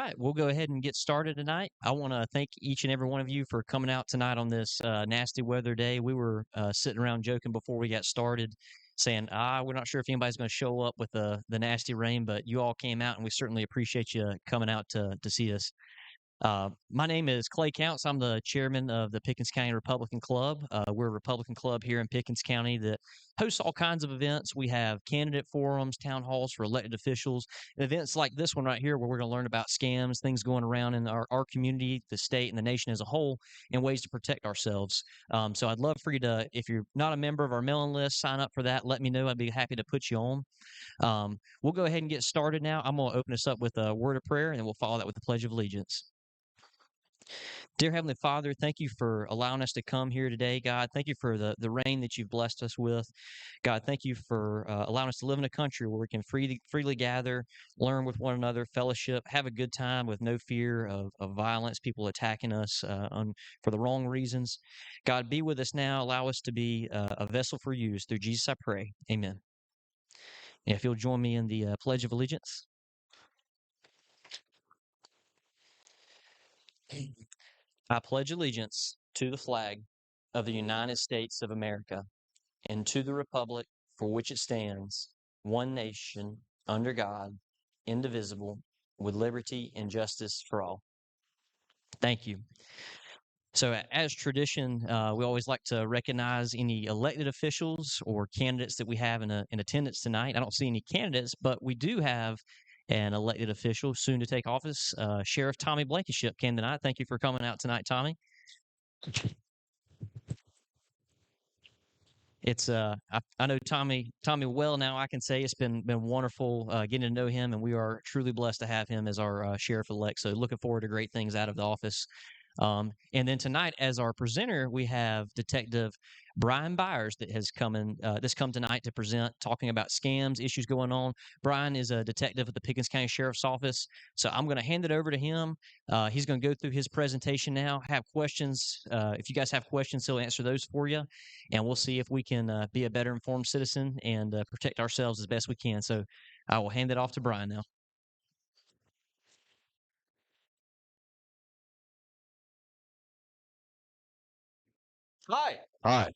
right, we'll go ahead and get started tonight. I want to thank each and every one of you for coming out tonight on this nasty weather day. We were sitting around joking before we got started, saying, we're not sure if anybody's going to show up with the nasty rain, but you all came out, and we certainly appreciate you coming out to see us. My name is Clay Counts. I'm the chairman of the Pickens County Republican Club. We're a Republican club here in Pickens County that hosts all kinds of events. We have candidate forums, town halls for elected officials, and events like this one right here, where we're going to learn about scams, things going around in our community, the state, and the nation as a whole, and ways to protect ourselves. So I'd love for you to, if you're not a member of our mailing list, sign up for that. Let me know. I'd be happy to put you on. We'll go ahead and get started now. I'm going to open us up with a word of prayer, and then we'll follow that with the Pledge of Allegiance. Dear Heavenly Father, thank you for allowing us to come here today, God. Thank you for the rain that you've blessed us with. God, thank you for allowing us to live in a country where we can freely gather, learn with one another, fellowship, have a good time with no fear of violence, people attacking us for the wrong reasons. God, be with us now. Allow us to be a vessel for use. Through Jesus, I pray. Amen. And if you'll join me in the Pledge of Allegiance. I pledge allegiance to the flag of the United States of America and to the republic for which it stands, one nation, under God, indivisible, with liberty and justice for all. Thank you. So, as tradition, we always like to recognize any elected officials or candidates that we have in attendance tonight. I don't see any candidates, but we do have an elected official soon to take office. Sheriff Tommy Blankenship came tonight. Thank you for coming out tonight, Tommy. It's I know Tommy well now. I can say it's been wonderful getting to know him, and we are truly blessed to have him as our sheriff elect. So looking forward to great things out of the office. And then tonight, as our presenter, we have Detective Brian Byres that has come tonight to present, talking about scams, issues going on. Brian is a detective at the Pickens County Sheriff's Office, so I'm going to hand it over to him. He's going to go through his presentation now. Have questions? If you guys have questions, he'll answer those for you, and we'll see if we can be a better informed citizen and protect ourselves as best we can. So I will hand it off to Brian now. Hi. Hi.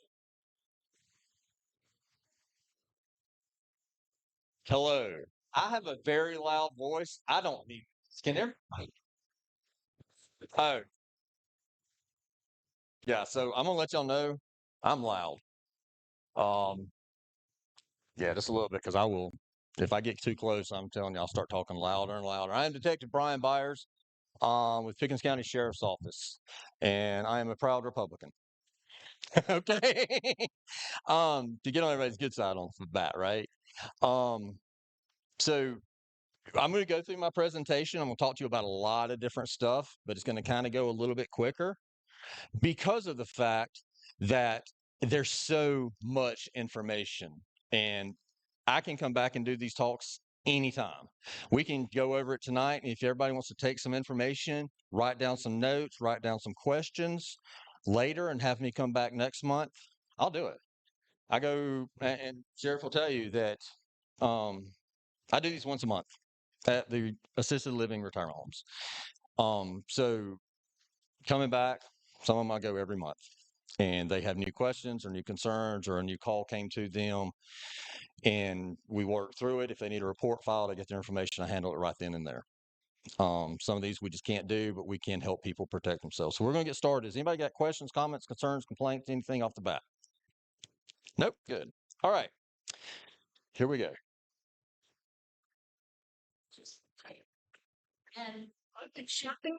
Hello. I have a very loud voice. I don't need. Can everybody? Oh, yeah. So I'm gonna let y'all know I'm loud. Um, yeah, just a little bit because I will. If I get too close, I'm telling you, I'll start talking louder and louder. I am Detective Brian Byres, with Pickens County Sheriff's Office, and I am a proud Republican. Okay. To get on everybody's good side on the bat, right? Um, so I'm going to go through my presentation. I'm going to talk to you about a lot of different stuff, but it's going to kind of go a little bit quicker because of the fact that there's so much information. And I can come back and do these talks anytime. We can go over it tonight. And if everybody wants to take some information, write down some notes, write down some questions later, and have me come back next month, I'll do it. I go, and Sheriff will tell you that I do these once a month at the assisted living retirement homes. So coming back, some of them I go every month, and they have new questions or new concerns or a new call came to them, and we work through it. If they need a report filed, I get their information. I handle it right then and there. Some of these we just can't do, but we can help people protect themselves. So we're going to get started. Has anybody got questions, comments, concerns, complaints, anything off the bat? Nope. Good. All right. Here we go. And shopping.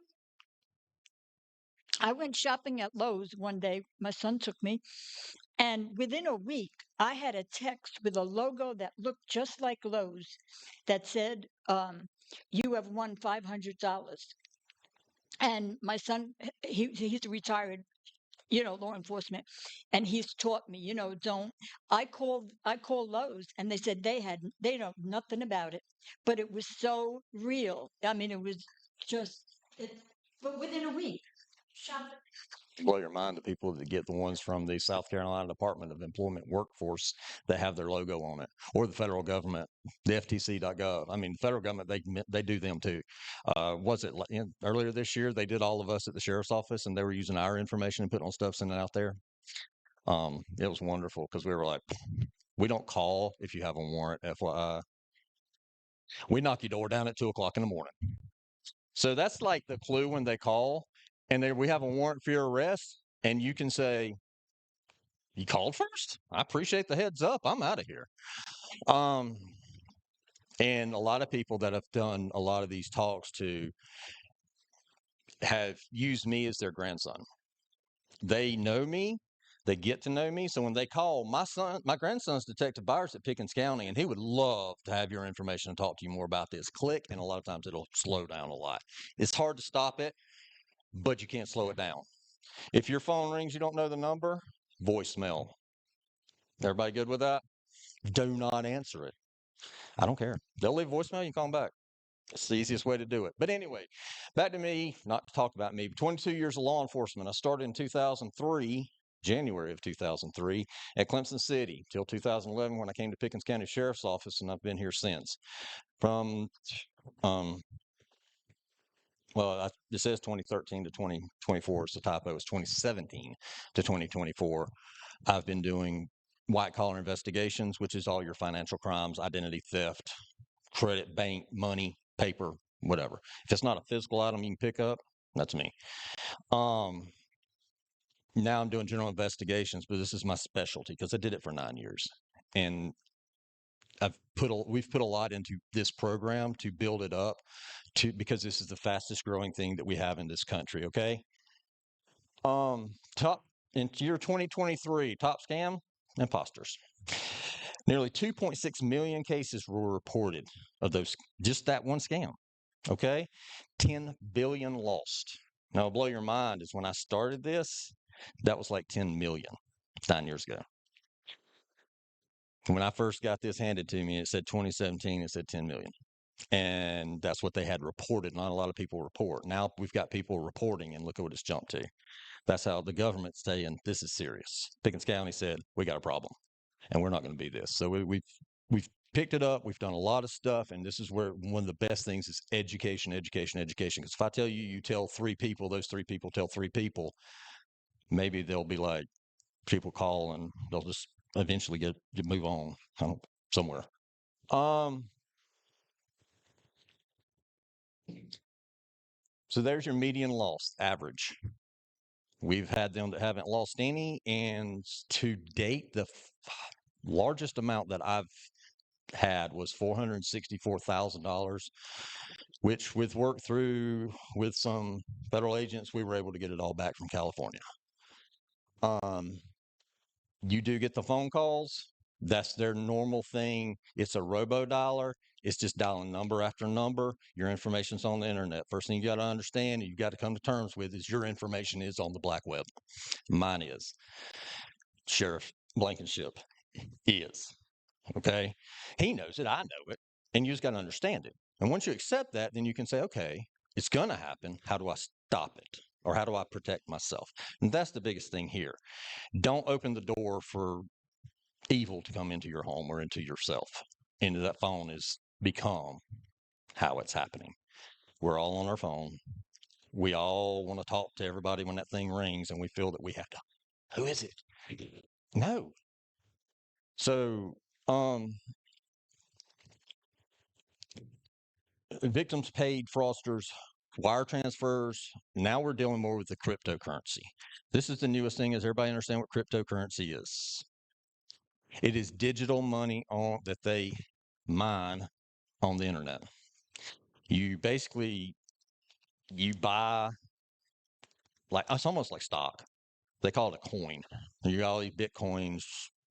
I went shopping at Lowe's one day. My son took me. And within a week, I had a text with a logo that looked just like Lowe's that said, you have won $500. And my son, he's retired, law enforcement. And he's taught me, don't. I called Lowe's and they said they know nothing about it. But it was so real. I mean, it was just, but within a week. Blow your mind, the people that get the ones from the South Carolina Department of Employment Workforce that have their logo on it, or the federal government, the FTC.gov. I mean, the federal government, they do them too. Was it earlier this year? They did all of us at the sheriff's office, and they were using our information and putting on stuff, sending it out there. It was wonderful because we were like, we don't call if you have a warrant, FYI. We knock your door down at 2 o'clock in the morning. So that's like the clue when they call and we have a warrant for your arrest, and you can say, you called first? I appreciate the heads up. I'm out of here. Um, and a lot of people that have done a lot of these talks to have used me as their grandson. They know me. They get to know me. So when they call, my grandson's Detective Byres at Pickens County, and he would love to have your information and talk to you more about this. Click, and a lot of times it'll slow down a lot. It's hard to stop it, but you can't slow it down. If your phone rings, you don't know the number, voicemail. Everybody good with that? Do not answer it. I don't care. They'll leave voicemail, you can call them back. It's the easiest way to do it. But anyway, back to me, not to talk about me. 22 years of law enforcement. I started in 2003, January of 2003, at Clemson City till 2011 when I came to Pickens County Sheriff's Office, and I've been here since. From, it says 2013 to 2024. It's a typo. It's 2017 to 2024. I've been doing white collar investigations, which is all your financial crimes, identity theft, credit, bank, money, paper, whatever. If it's not a physical item you can pick up, that's me. Now I'm doing general investigations, but this is my specialty because I did it for 9 years. And we've put a lot into this program to build it up because this is the fastest growing thing that we have in this country. Okay. Top in year 2023, top scam, imposters. Nearly 2.6 million cases were reported of those, just that one scam. Okay. 10 billion lost. Now, it'll blow your mind is when I started this, that was like 10 million 9 years ago. When I first got this handed to me, it said 2017, it said 10 million. And that's what they had reported. Not a lot of people report. Now we've got people reporting, and look at what it's jumped to. That's how the government's saying this is serious. Pickens County said, we got a problem, and we're not going to be this. So we've picked it up. We've done a lot of stuff, and this is where one of the best things is education, education, education. Because if I tell you, you tell 3 people, those 3 people tell 3 people, maybe they'll be like, people call and they'll just eventually move on somewhere. So there's your median loss average. We've had them that haven't lost any, and to date, the largest amount that I've had was $464,000, which with work through with some federal agents, we were able to get it all back from California. You do get the phone calls. That's their normal thing. It's a robo dialer. It's just dialing number after number. Your information's on the internet. First thing you got to understand, you got to come to terms with is your information is on the black web. Mine is. Sheriff Blankenship is. Okay. He knows it. I know it. And you just got to understand it. And once you accept that, then you can say, okay, it's going to happen. How do I stop it? Or how do I protect myself? And that's the biggest thing here. Don't open the door for evil to come into your home or into yourself. Into that phone is become how it's happening. We're all on our phone. We all want to talk to everybody when that thing rings, and we feel that we have to. Who is it? No. So, victims paid, fraudsters, wire transfers. Now we're dealing more with the cryptocurrency. This is the newest thing. Does everybody understand what cryptocurrency is? It is digital money that they mine on the internet. You basically buy, like, it's almost like stock. They call it a coin. You got all these bitcoins.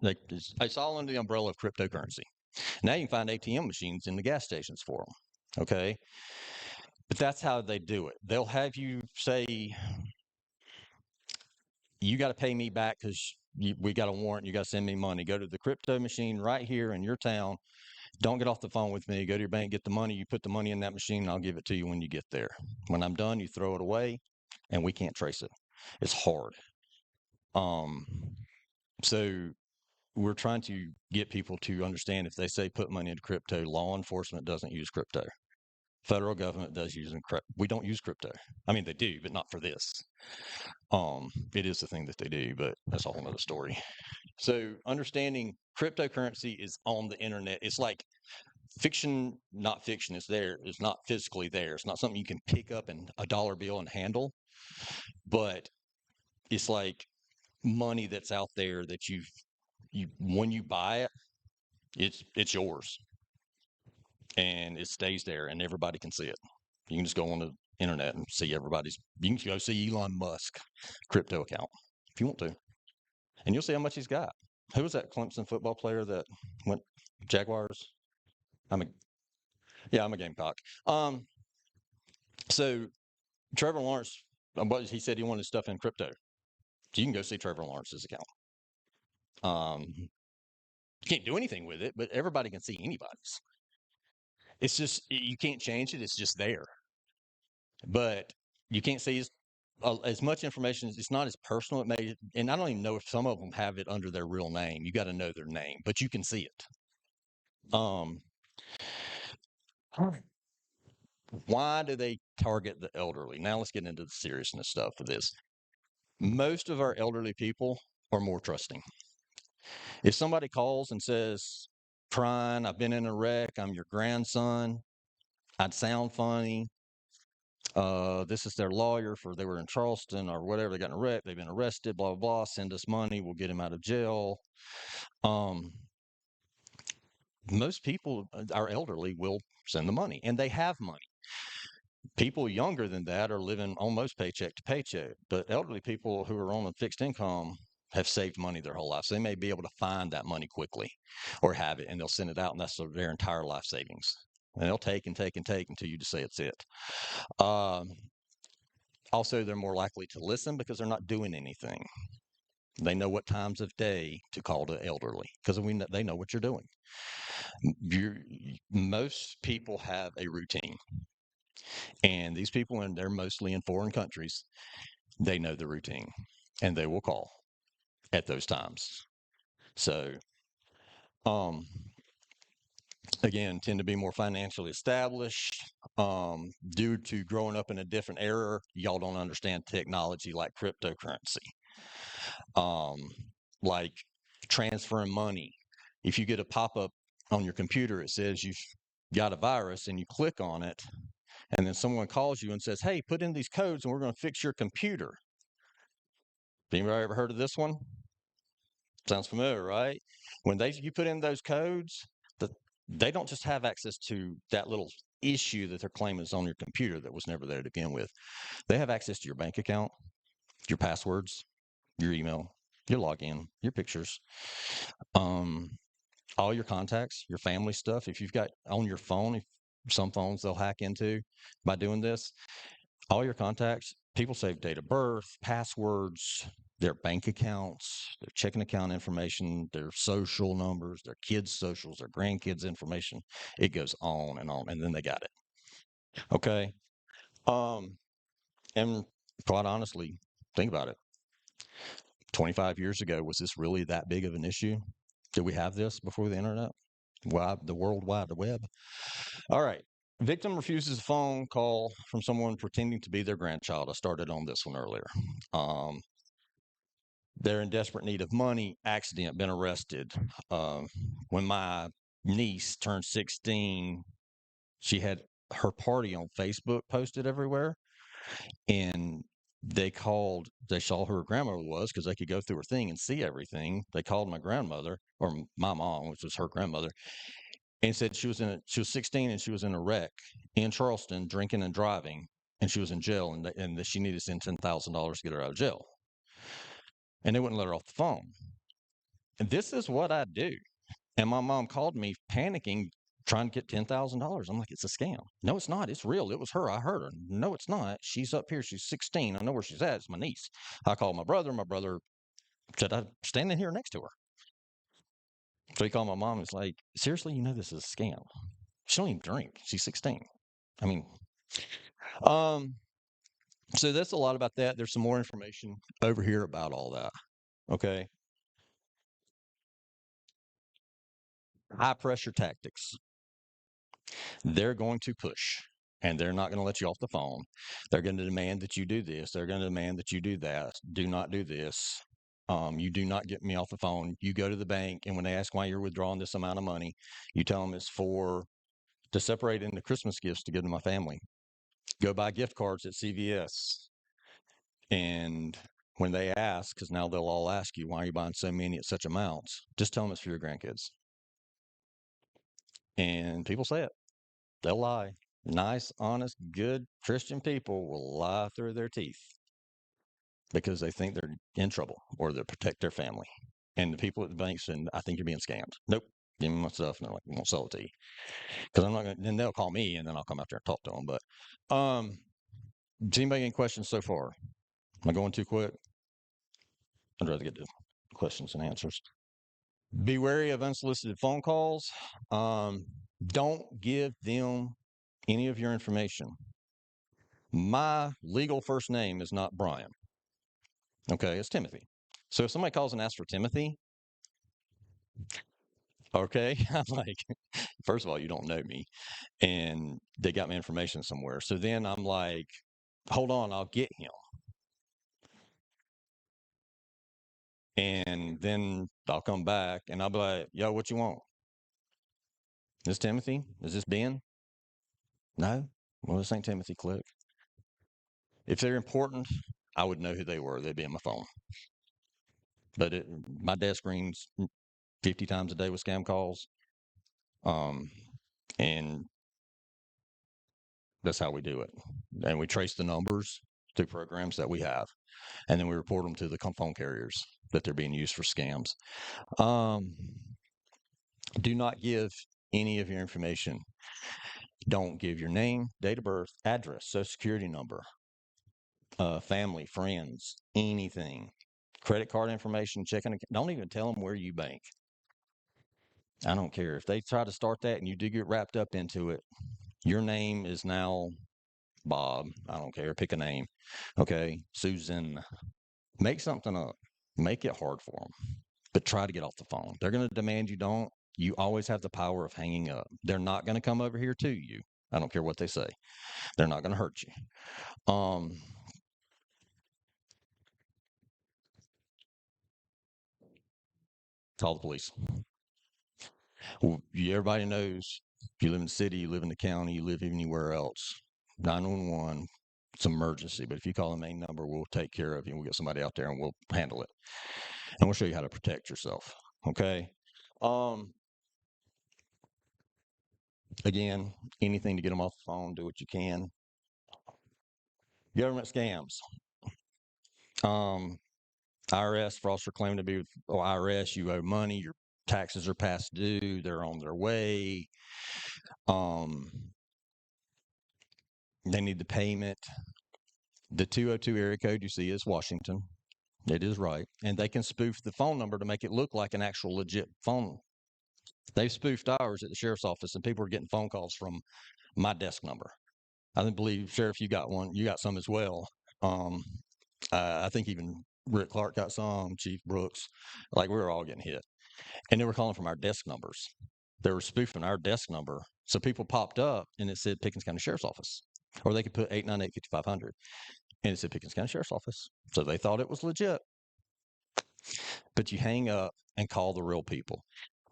It's all under the umbrella of cryptocurrency. Now you can find ATM machines in the gas stations for them. Okay. But that's how they do it. They'll have you say, you got to pay me back because we got a warrant. You got to send me money. Go to the crypto machine right here in your town. Don't get off the phone with me. Go to your bank, get the money. You put the money in that machine, and I'll give it to you when you get there. When I'm done, you throw it away. and we can't trace it. It's hard. Um, so we're trying to get people to understand if they say put money into crypto, law enforcement doesn't use crypto. Federal government does use crypto. We don't use crypto. I mean, they do, but not for this. It is the thing that they do, but that's a whole nother story. So understanding cryptocurrency is on the internet. It's like fiction, not fiction. It's there. It's not physically there. It's not something you can pick up in a dollar bill and handle, but it's like money that's out there that you when you buy it, it's yours and it stays there and everybody can see it. You can just go on the internet and see everybody's. You can go see Elon Musk crypto account if you want to, and you'll see how much he's got. Who was that Clemson football player that went Jaguars? I'm a yeah, I'm a Gamecock. So Trevor Lawrence, what he said he wanted stuff in crypto. So you can go see Trevor Lawrence's account. You can't do anything with it, but everybody can see anybody's. It's just you can't change it. It's just there, but you can't see as much information. It's not as personal. It may, and I don't even know if some of them have it under their real name. You got to know their name, but you can see it. Um, why do they target the elderly? Now let's get into the seriousness stuff of this. Most of our elderly people are more trusting. If somebody calls and says, crying, I've been in a wreck, I'm your grandson, I'd sound funny. This is their lawyer for they were in Charleston or whatever, they got in a wreck, they've been arrested, blah, blah, blah, send us money, we'll get him out of jail. Um, most people, our elderly, will send the money and they have money. People younger than that are living almost paycheck to paycheck, but elderly people who are on a fixed income have saved money their whole life. So they may be able to find that money quickly or have it and they'll send it out and that's their entire life savings. And they'll take and take and take until you just say it's it. Um, Also, they're more likely to listen because they're not doing anything. They know what times of day to call the elderly because they know what you're doing. Most people have a routine, and these people, and they're mostly in foreign countries, they know the routine, and they will call at those times. So, um, again, tend to be more financially established. Due to growing up in a different era, y'all don't understand technology like cryptocurrency. um, like transferring money. If you get a pop up on your computer, it says you've got a virus and you click on it, and then someone calls you and says, hey, put in these codes and we're going to fix your computer. Anybody ever heard of this one? Sounds familiar, right? When you put in those codes, they don't just have access to that little issue that they're claiming is on your computer that was never there to begin with. They have access to your bank account, your passwords, your email, your login, your pictures, um, all your contacts, your family stuff. If you've got on your phone, if some phones they'll hack into by doing this, all your contacts, people save date of birth, passwords, their bank accounts, their checking account information, their social numbers, their kids' socials, their grandkids' information. It goes on, and then they got it. Okay. Um, and quite honestly, think about it. 25 years ago, was this really that big of an issue? Did we have this before the internet? The World Wide Web? All right. Victim refuses a phone call from someone pretending to be their grandchild. I started on this one earlier. Um, they're in desperate need of money, accident, been arrested. Um, when my niece turned 16, she had her party on Facebook posted everywhere. And they saw who her grandmother was because they could go through her thing and see everything. They called my grandmother or my mom, which was her grandmother, and said she was 16 and she was in a wreck in Charleston, drinking and driving, and she was in jail, and that she needed to send $10,000 to get her out of jail, and they wouldn't let her off the phone. And this is what I do. And my mom called me panicking, trying to get $10,000. I'm like, it's a scam. No, it's not. It's real. It was her. I heard her. No, it's not. She's up here. She's 16. I know where she's at. It's my niece. I called my brother. My brother said, I'm standing here next to her. So he called my mom. It's like, seriously, you know this is a scam. She don't even drink. She's 16. I mean, um, So that's a lot about that. There's some more information over here about all that. Okay. High pressure tactics. They're going to push and they're not going to let you off the phone. They're going to demand that you do this. They're going to demand that you do that. Do not do this. You do not get me off the phone. You go to the bank, and when they ask why you're withdrawing this amount of money, you tell them it's for to separate into Christmas gifts to give to my family. Go buy gift cards at CVS. And when they ask, because now they'll all ask you, why are you buying so many at such amounts? Just tell them it's for your grandkids. And people say it. They'll lie. Nice, honest, good Christian people will lie through their teeth because they think they're in trouble or they protect their family. And the people at the bank said, I think you're being scammed. Nope. Give me my stuff. And they're like, we won't sell it to you. Because I'm not going to, then they'll call me and then I'll come out there and talk to them. But, does anybody any questions so far? Am I going too quick? I'd rather get to questions and answers. Be wary of unsolicited phone calls. Don't give them any of your information. My legal first name is not Brian. Okay, it's Timothy. So if somebody calls and asks for Timothy, okay, I'm like, first of all, you don't know me, and they got my information somewhere. So then I'm like, hold on, I'll get him. And then I'll come back and I'll be like, yo, what you want? Is this Timothy? Is this Ben? No? Well, this ain't Timothy. Click. If they're important, I would know who they were. They'd be on my phone. But my desk rings 50 times a day with scam calls. Um, and that's how we do it. And we trace the numbers through programs that we have. And then we report them to the phone carriers that they're being used for scams. Do not give any of your information. Don't give your name, date of birth, address, social security number, family, friends, anything. Credit card information, checking account. Don't even tell them where you bank. I don't care. If they try to start that and you do get wrapped up into it, your name is now Bob. I don't care. Pick a name. Okay. Susan. Make something up. Make it hard for them. But try to get off the phone. They're going to demand you don't. You always have the power of hanging up. They're not going to come over here to you. I don't care what they say. They're not going to hurt you. Call the police. Well, everybody knows you live in the city, you live in the county, you live anywhere else. 911, it's an emergency. But if you call the main number, we'll take care of you. We'll get somebody out there and we'll handle it. And we'll show you how to protect yourself. Okay. Again, anything to get them off the phone, do what you can. Government scams. IRS, fraudster claim to be with IRS, you owe money, your taxes are past due, they're on their way. They need the payment. The 202 area code you see is Washington. It is right. And they can spoof the phone number to make it look like an actual legit phone. They spoofed ours at the sheriff's office, and people are getting phone calls from my desk number. I believe, Sheriff, you got one. You got some as well. I think even Rick Clark got some, Chief Brooks. Like, we were all getting hit. And they were calling from our desk numbers. They were spoofing our desk number. So people popped up, and it said Pickens County Sheriff's Office. Or they could put 898-5500. And it said Pickens County Sheriff's Office. So they thought it was legit. But you hang up and call the real people.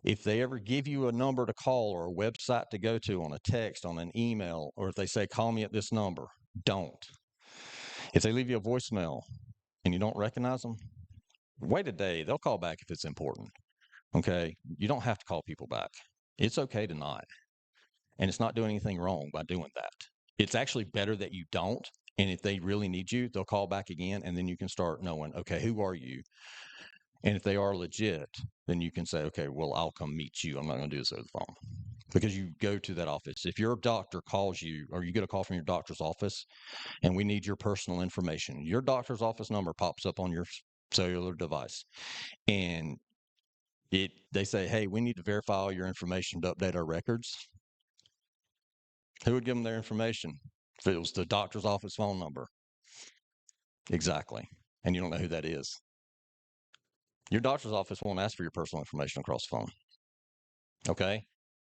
If they ever give you a number to call or a website to go to on a text, on an email, or if they say, call me at this number, don't. If they leave you a voicemail and you don't recognize them, wait a day. They'll call back if it's important. Okay. You don't have to call people back. It's okay to not. And it's not doing anything wrong by doing that. It's actually better that you don't. And if they really need you, they'll call back again. And then you can start knowing, okay, who are you? And if they are legit, then you can say, okay, well, I'll come meet you. I'm not going to do this over the phone. Because you go to that office. If your doctor calls you or you get a call from your doctor's office and we need your personal information, your doctor's office number pops up on your cellular device. And they say, hey, we need to verify all your information to update our records. Who would give them their information? If it was the doctor's office phone number. Exactly. And you don't know who that is. Your doctor's office won't ask for your personal information across the phone. Okay.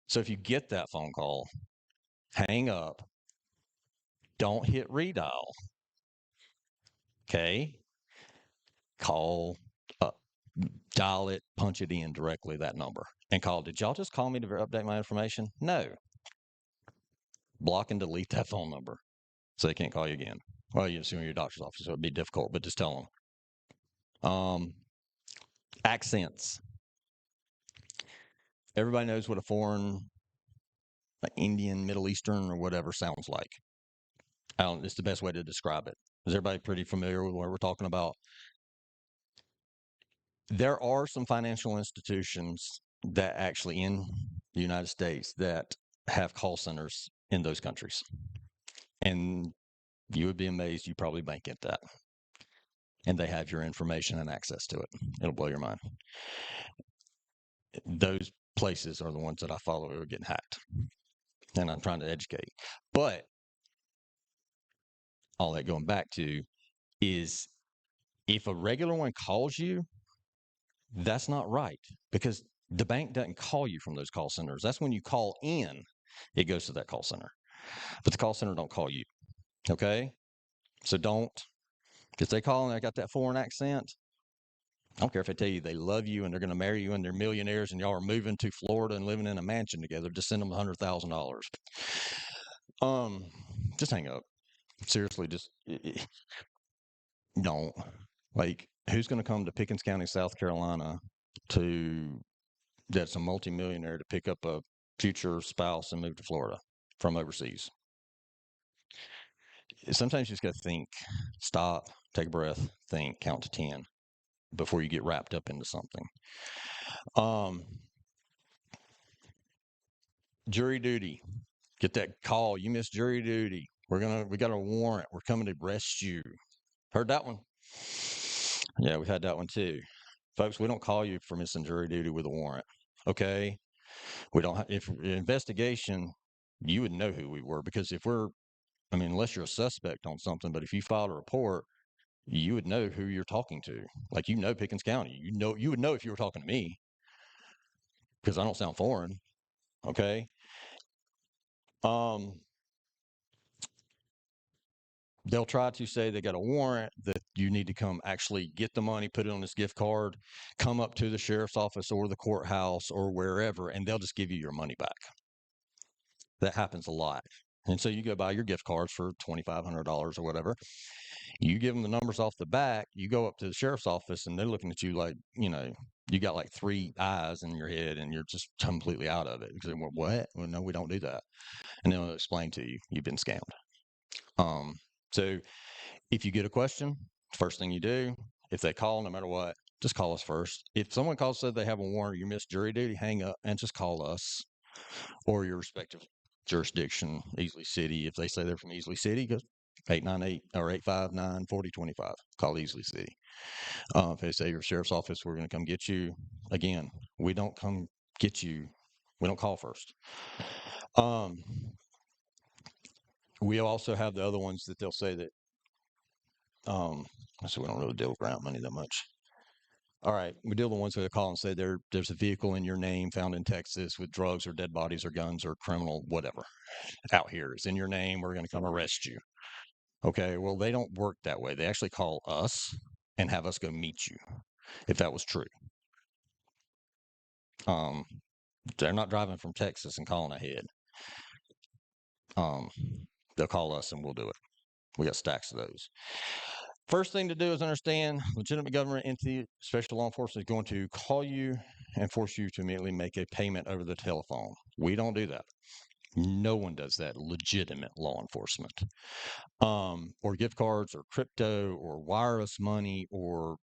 So if you get that phone call, hang up, don't hit redial. Okay. Call, uh, dial it, punch it in directly, that number, and call. Did y'all just call me to update my information? No. Block and delete that phone number so they can't call you again. Well, you assume your doctor's office, so it'd be difficult, but just tell them. Accents. Everybody knows what a foreign, like Indian, Middle Eastern, or whatever sounds like. It's the best way to describe it. Is everybody pretty familiar with what we're talking about? There are some financial institutions that actually in the United States that have call centers in those countries. And you would be amazed, you probably bank at that. And they have your information and access to it. It'll blow your mind. Those places are the ones that I follow who are getting hacked. And I'm trying to educate. But all that going back to is if a regular one calls you, that's not right because the bank doesn't call you from those call centers. That's when you call in, it goes to that call center. But the call center don't call you. Okay? So don't, if they call and they got that foreign accent, I don't care if they tell you they love you and they're going to marry you and they're millionaires and y'all are moving to Florida and living in a mansion together, just send them $100,000. Just hang up. Seriously, just don't. Like, who's going to come to Pickens County, South Carolina to that's a multimillionaire to pick up a future spouse and move to Florida from overseas? Sometimes you just got to think, stop, take a breath, think, count to 10 before you get wrapped up into something. Jury duty. Get that call. You missed jury duty. We got a warrant. We're coming to arrest you. Heard that one? Yeah, we've had that one too. Folks, we don't call you for missing jury duty with a warrant. Okay? We don't, if investigation, you would know who we were because unless you're a suspect on something, but if you filed a report, you would know who you're talking to. Like, Pickens County. You would know if you were talking to me because I don't sound foreign. Okay? Um, they'll try to say they got a warrant that you need to come actually get the money, put it on this gift card, come up to the sheriff's office or the courthouse or wherever, and they'll just give you your money back. That happens a lot. And so you go buy your gift cards for $2,500 or whatever. You give them the numbers off the back. You go up to the sheriff's office and they're looking at you like, you got like three eyes in your head and you're just completely out of it. Because, well, what? Well, no, we don't do that. And then they'll explain to you, you've been scammed. So if you get a question, first thing you do, if they call, no matter what, just call us first. If someone calls, said they have a warrant, you missed jury duty, hang up and just call us or your respective jurisdiction, Easley City. If they say they're from Easley City, go 898 or 859-4025. Call Easley City. If they say your sheriff's office, we're going to come get you. Again, we don't come get you. We don't call first. We also have the other ones that they'll say that so we don't really deal with ground money that much. All right, we deal with the ones that call and say there's a vehicle in your name found in Texas with drugs or dead bodies or guns or criminal whatever out here. It's in your name. We're going to come arrest you. Okay, well, they don't work that way. They actually call us and have us go meet you, if that was true. They're not driving from Texas and calling ahead. They'll call us and we'll do it. We got stacks of those. First thing to do is understand legitimate government entity, special law enforcement is going to call you and force you to immediately make a payment over the telephone. We don't do that. No one does that. Legitimate law enforcement, or gift cards, or crypto, or wireless money, or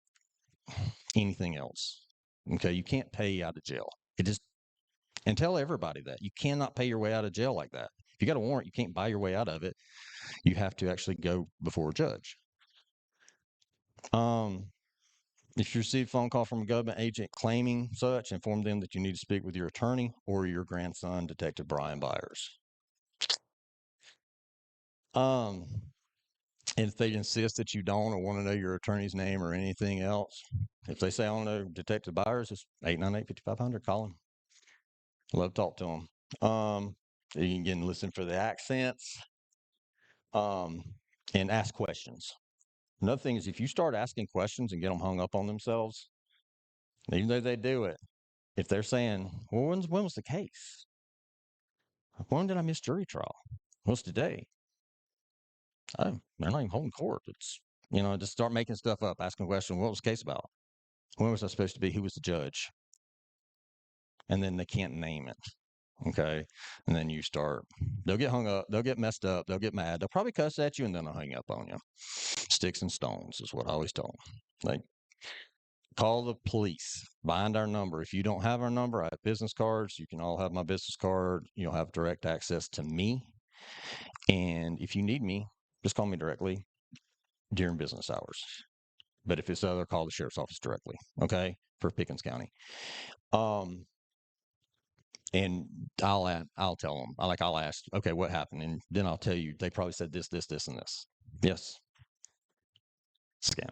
anything else. Okay, you can't pay out of jail. And tell everybody that you cannot pay your way out of jail like that. If you got a warrant, you can't buy your way out of it. You have to actually go before a judge. If you receive a phone call from a government agent claiming such, inform them that you need to speak with your attorney or your grandson, Detective Brian Byres. And if they insist that you don't or want to know your attorney's name or anything else, if they say, I don't know, Detective Byres, it's 898-5500. Call him. Love to talk to him. You can listen for the accents, um, and ask questions. Another thing is if you start asking questions and get them hung up on themselves, even though they do it, if they're saying, well, when was the case? When did I miss jury trial? What's today? Oh, they're not even holding court. It's, just start making stuff up, asking a question. What was the case about? When was I supposed to be? Who was the judge? And then they can't name it. Okay. And then they'll get hung up, they'll get messed up, they'll get mad, they'll probably cuss at you and then they'll hang up on you. Sticks and stones is what I always tell them. Like, call the police, find our number. If you don't have our number, I have business cards. You can all have my business card. You'll have direct access to me. And if you need me, just call me directly during business hours. But if it's other, call the sheriff's office directly. Okay. For Pickens County. And I'll tell them, I'll ask, okay, what happened? And then I'll tell you, they probably said this, and this. Yes. Scam.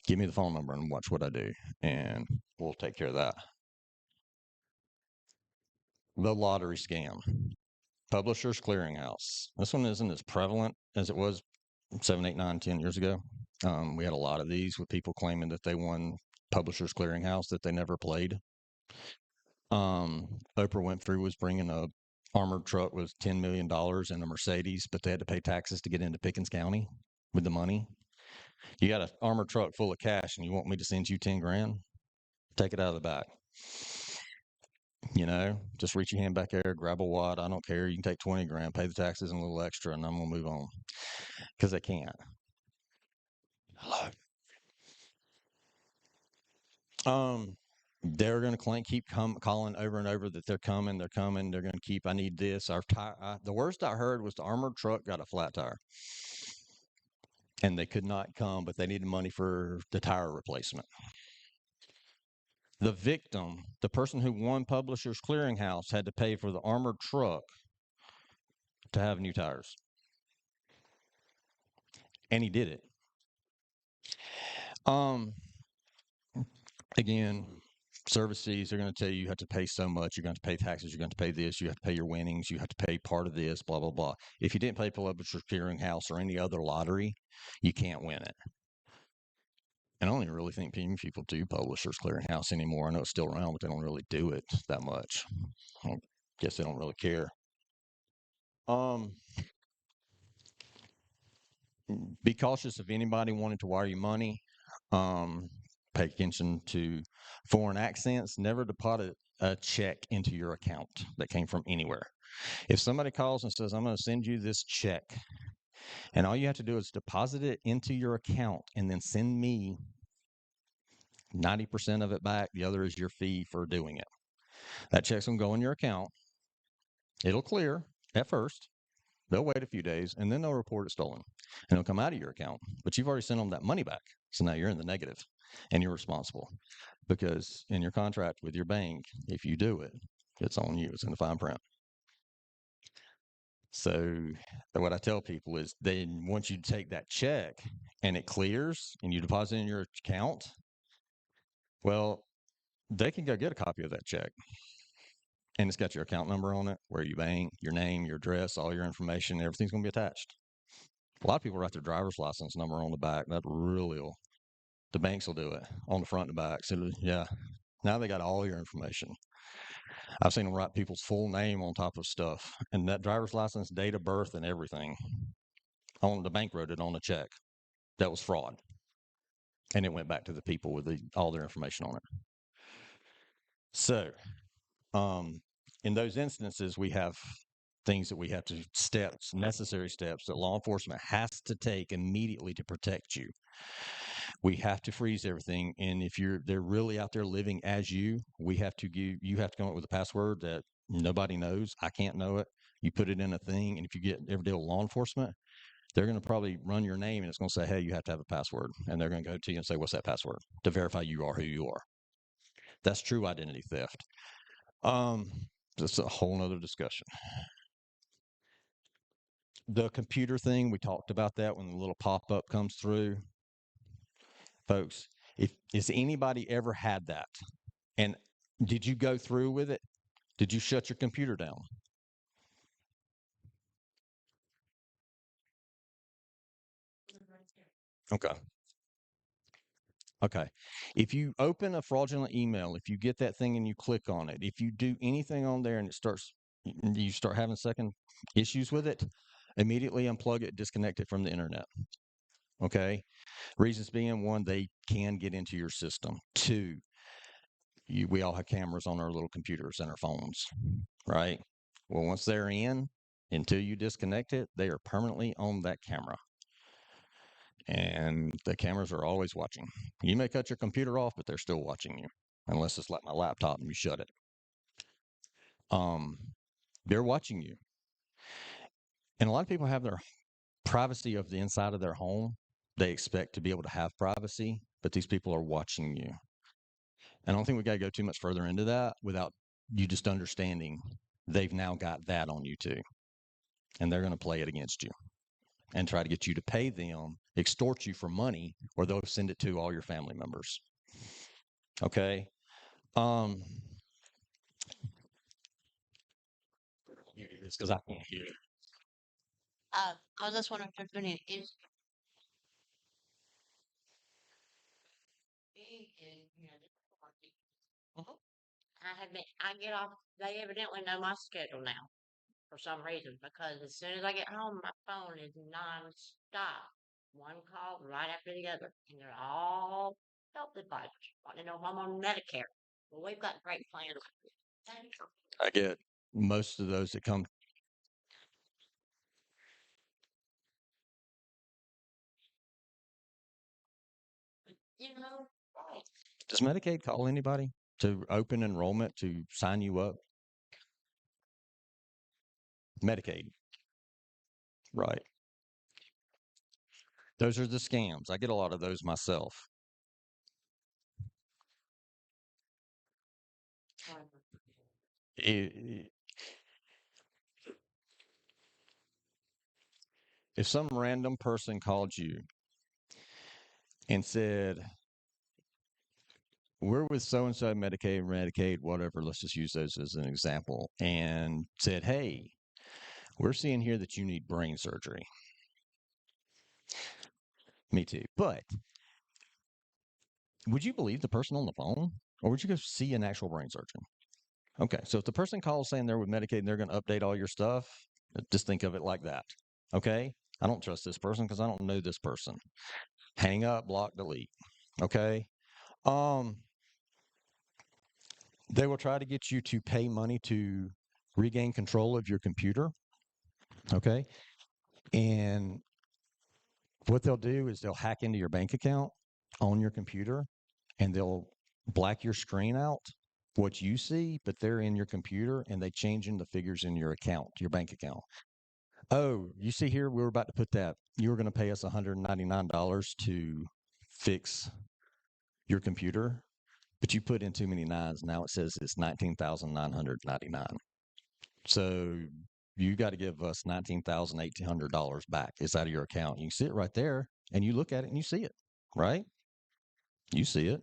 Give me the phone number and watch what I do. And we'll take care of that. The lottery scam. Publishers Clearinghouse. This one isn't as prevalent as it was 7, 8, 9, 10 years ago. We had a lot of these with people claiming that they won Publishers Clearinghouse that they never played. Oprah Winfrey was bringing a armored truck with $10 million and a Mercedes, but they had to pay taxes to get into Pickens County with the money. You got an armored truck full of cash and you want me to send you 10 grand? Take it out of the back. Just reach your hand back there, grab a wad. I don't care. You can take 20 grand, pay the taxes and a little extra, and I'm going to move on. Because they can't. Hello. They're going to keep calling over and over that they're coming, they're going to keep, I need this. The worst I heard was the armored truck got a flat tire. And they could not come, but they needed money for the tire replacement. The victim, the person who won Publishers Clearinghouse, had to pay for the armored truck to have new tires. And he did it. Again, service fees, they're going to tell you have to pay so much. You're going to pay taxes. You're going to pay this. You have to pay your winnings. You have to pay part of this, blah, blah, blah. If you didn't pay Publishers Clearinghouse or any other lottery, you can't win it. And I don't even really think people do Publishers Clearinghouse anymore. I know it's still around, but they don't really do it that much. I guess they don't really care. Be cautious of anybody wanting to wire you money. Pay attention to foreign accents. Never deposit a check into your account that came from anywhere. If somebody calls and says, I'm going to send you this check, and all you have to do is deposit it into your account and then send me 90% of it back. The other is your fee for doing it. That check's going to go in your account. It'll clear at first. They'll wait a few days, and then they'll report it stolen. And it'll come out of your account. But you've already sent them that money back. So now you're in the negative, and you're responsible. Because in your contract with your bank, if you do it, it's on you. It's in the fine print. So what I tell people is then once you take that check and it clears and you deposit in your account, well, they can go get a copy of that check. And it's got your account number on it, where you bank, your name, your address, all your information, everything's going to be attached. A lot of people write their driver's license number on the back. That really will, the banks will do it on the front and back. So yeah, now they got all your information. I've seen them write people's full name on top of stuff, and that driver's license, date of birth, and everything. On the bank wrote it on a check. That was fraud, and it went back to the people with all their information on it. So, in those instances, we have things that we have to necessary steps that law enforcement has to take immediately to protect you. We have to freeze everything, and if they're really out there living as you have to come up with a password that nobody knows. I can't know it. You put it in a thing, and if you ever deal with law enforcement, they're going to probably run your name, and it's going to say, hey, you have to have a password, and they're going to go to you and say, what's that password, to verify you are who you are. That's true identity theft. That's a whole nother discussion. the computer thing, we talked about that when the little pop-up comes through. Folks, if has anybody ever had that? And did you go through with it? Did you shut your computer down? Okay. Okay. If you open a fraudulent email, if you get that thing and you click on it, if you do anything on there and you start having second issues with it, immediately unplug it, disconnect it from the internet. Okay. Reasons being, one, they can get into your system. Two, we all have cameras on our little computers and our phones, right? Well, once they're in, until you disconnect it, they are permanently on that camera. And the cameras are always watching. You may cut your computer off, but they're still watching you, unless it's like my laptop and you shut it. Um, they're watching you. And a lot of people have their privacy of the inside of their home. They expect to be able to have privacy, but these people are watching you. And I don't think we got to go too much further into that without you just understanding they've now got that on you too. And they're going to play it against you and try to get you to pay them, extort you for money, or they'll send it to all your family members. Okay. Um, it's because I can't hear. I was just wondering if there's is big and Mhm. I get off. They evidently know my schedule now for some reason because as soon as I get home, my phone is non-stop. One call right after the other, and they're all health advisors. Want to know if I'm on Medicare? Well, we've got great plans. I get most of those that come. You know, right? Does Medicaid call anybody to open enrollment to sign you up? Medicaid, right? Those are the scams. I get a lot of those myself. I- If some random person called you and said, "We're with so and so Medicaid, whatever," let's just use those as an example, and said, "Hey, we're seeing here that you need brain surgery." Me too. But would you believe the person on the phone, or would you go see an actual brain surgeon? Okay, so if the person calls saying they're with Medicaid and they're going to update all your stuff, just think of it like that. Okay, I don't trust this person because I don't know this person. Hang up, block, delete. Okay. Um, they will try to get you to pay money to regain control of your computer. Okay, and what they'll do is they'll hack into your bank account on your computer and they'll black your screen out, what you see, but they're in your computer and they change in the figures in your account, your bank account. Oh, you see here, we were about to put that. You were going to pay us $199 to fix your computer, but you put in too many nines. Now it says it's 19,999. So you got to give us $19,800 back. It's out of your account. You can see it right there, and you look at it and you see it, right? You see it.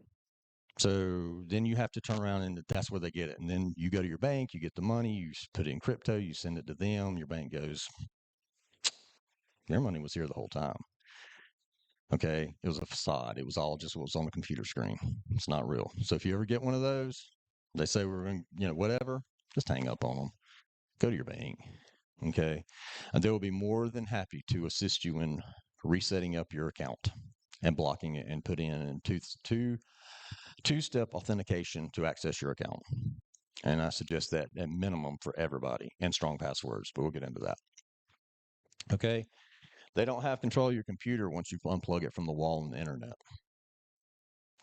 So then you have to turn around and that's where they get it. And then you go to your bank, you get the money, you put it in crypto, you send it to them. Your bank goes, "Their money was here the whole time." Okay. It was a facade. It was all just what was on the computer screen. It's not real. So if you ever get one of those, they say we're going, whatever, just hang up on them. Go to your bank. Okay. And they will be more than happy to assist you in resetting up your account and blocking it and put in two-step authentication to access your account. And I suggest that at minimum for everybody and strong passwords, but we'll get into that. Okay. They don't have control of your computer once you unplug it from the wall and the internet.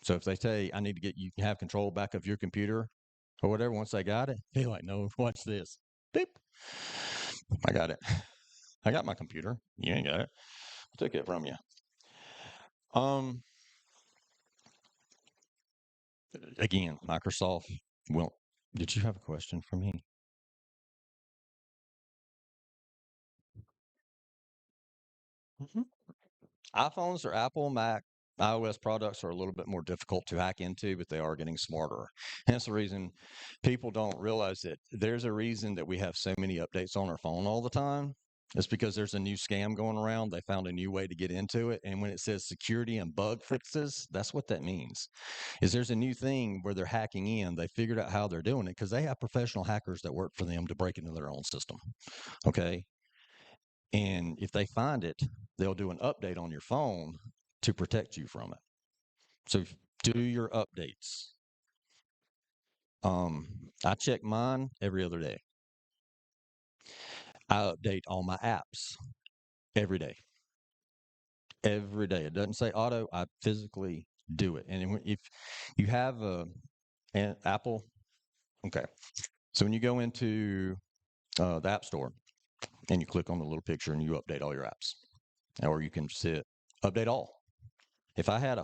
So if they say, "I need to get you to have control back of your computer or whatever," once they got it, be like, "No, watch this. Beep. I got it. I got my computer. You ain't got it. I took it from you." Um, Again, Microsoft. Well, did you have a question for me? Mhm. iPhones or Apple, Mac, iOS products are a little bit more difficult to hack into, but they are getting smarter. Hence the reason people don't realize that there's a reason that we have so many updates on our phone all the time. It's because there's a new scam going around. They found a new way to get into it. And when it says security and bug fixes, that's what that means. Is there's a new thing where they're hacking in. They figured out how they're doing it because they have professional hackers that work for them to break into their own system. Okay. And if they find it, they'll do an update on your phone to protect you from it. So do your updates. I check mine every other day. I update all my apps every day. Every day. It doesn't say auto. I physically do it. And if you have an Apple, okay. So when you go into the App Store and you click on the little picture and you update all your apps, or you can sit update all. If I had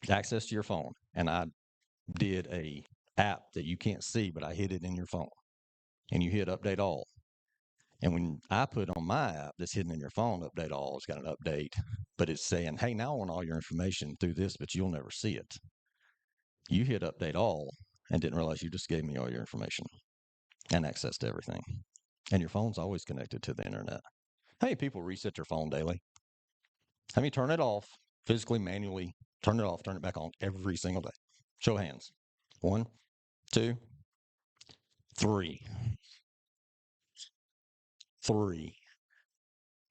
access to your phone and I did a app that you can't see, but I hid it in your phone and you hit update all. And when I put on my app that's hidden in your phone, update all, it's got an update, but it's saying, hey, now I want all your information through this, but you'll never see it. You hit update all and didn't realize you just gave me all your information and access to everything. And your phone's always connected to the internet. How many people reset their phone daily? How many turn it off, physically, manually, turn it off, turn it back on every single day? Show of hands. 1, 2, 3. 3.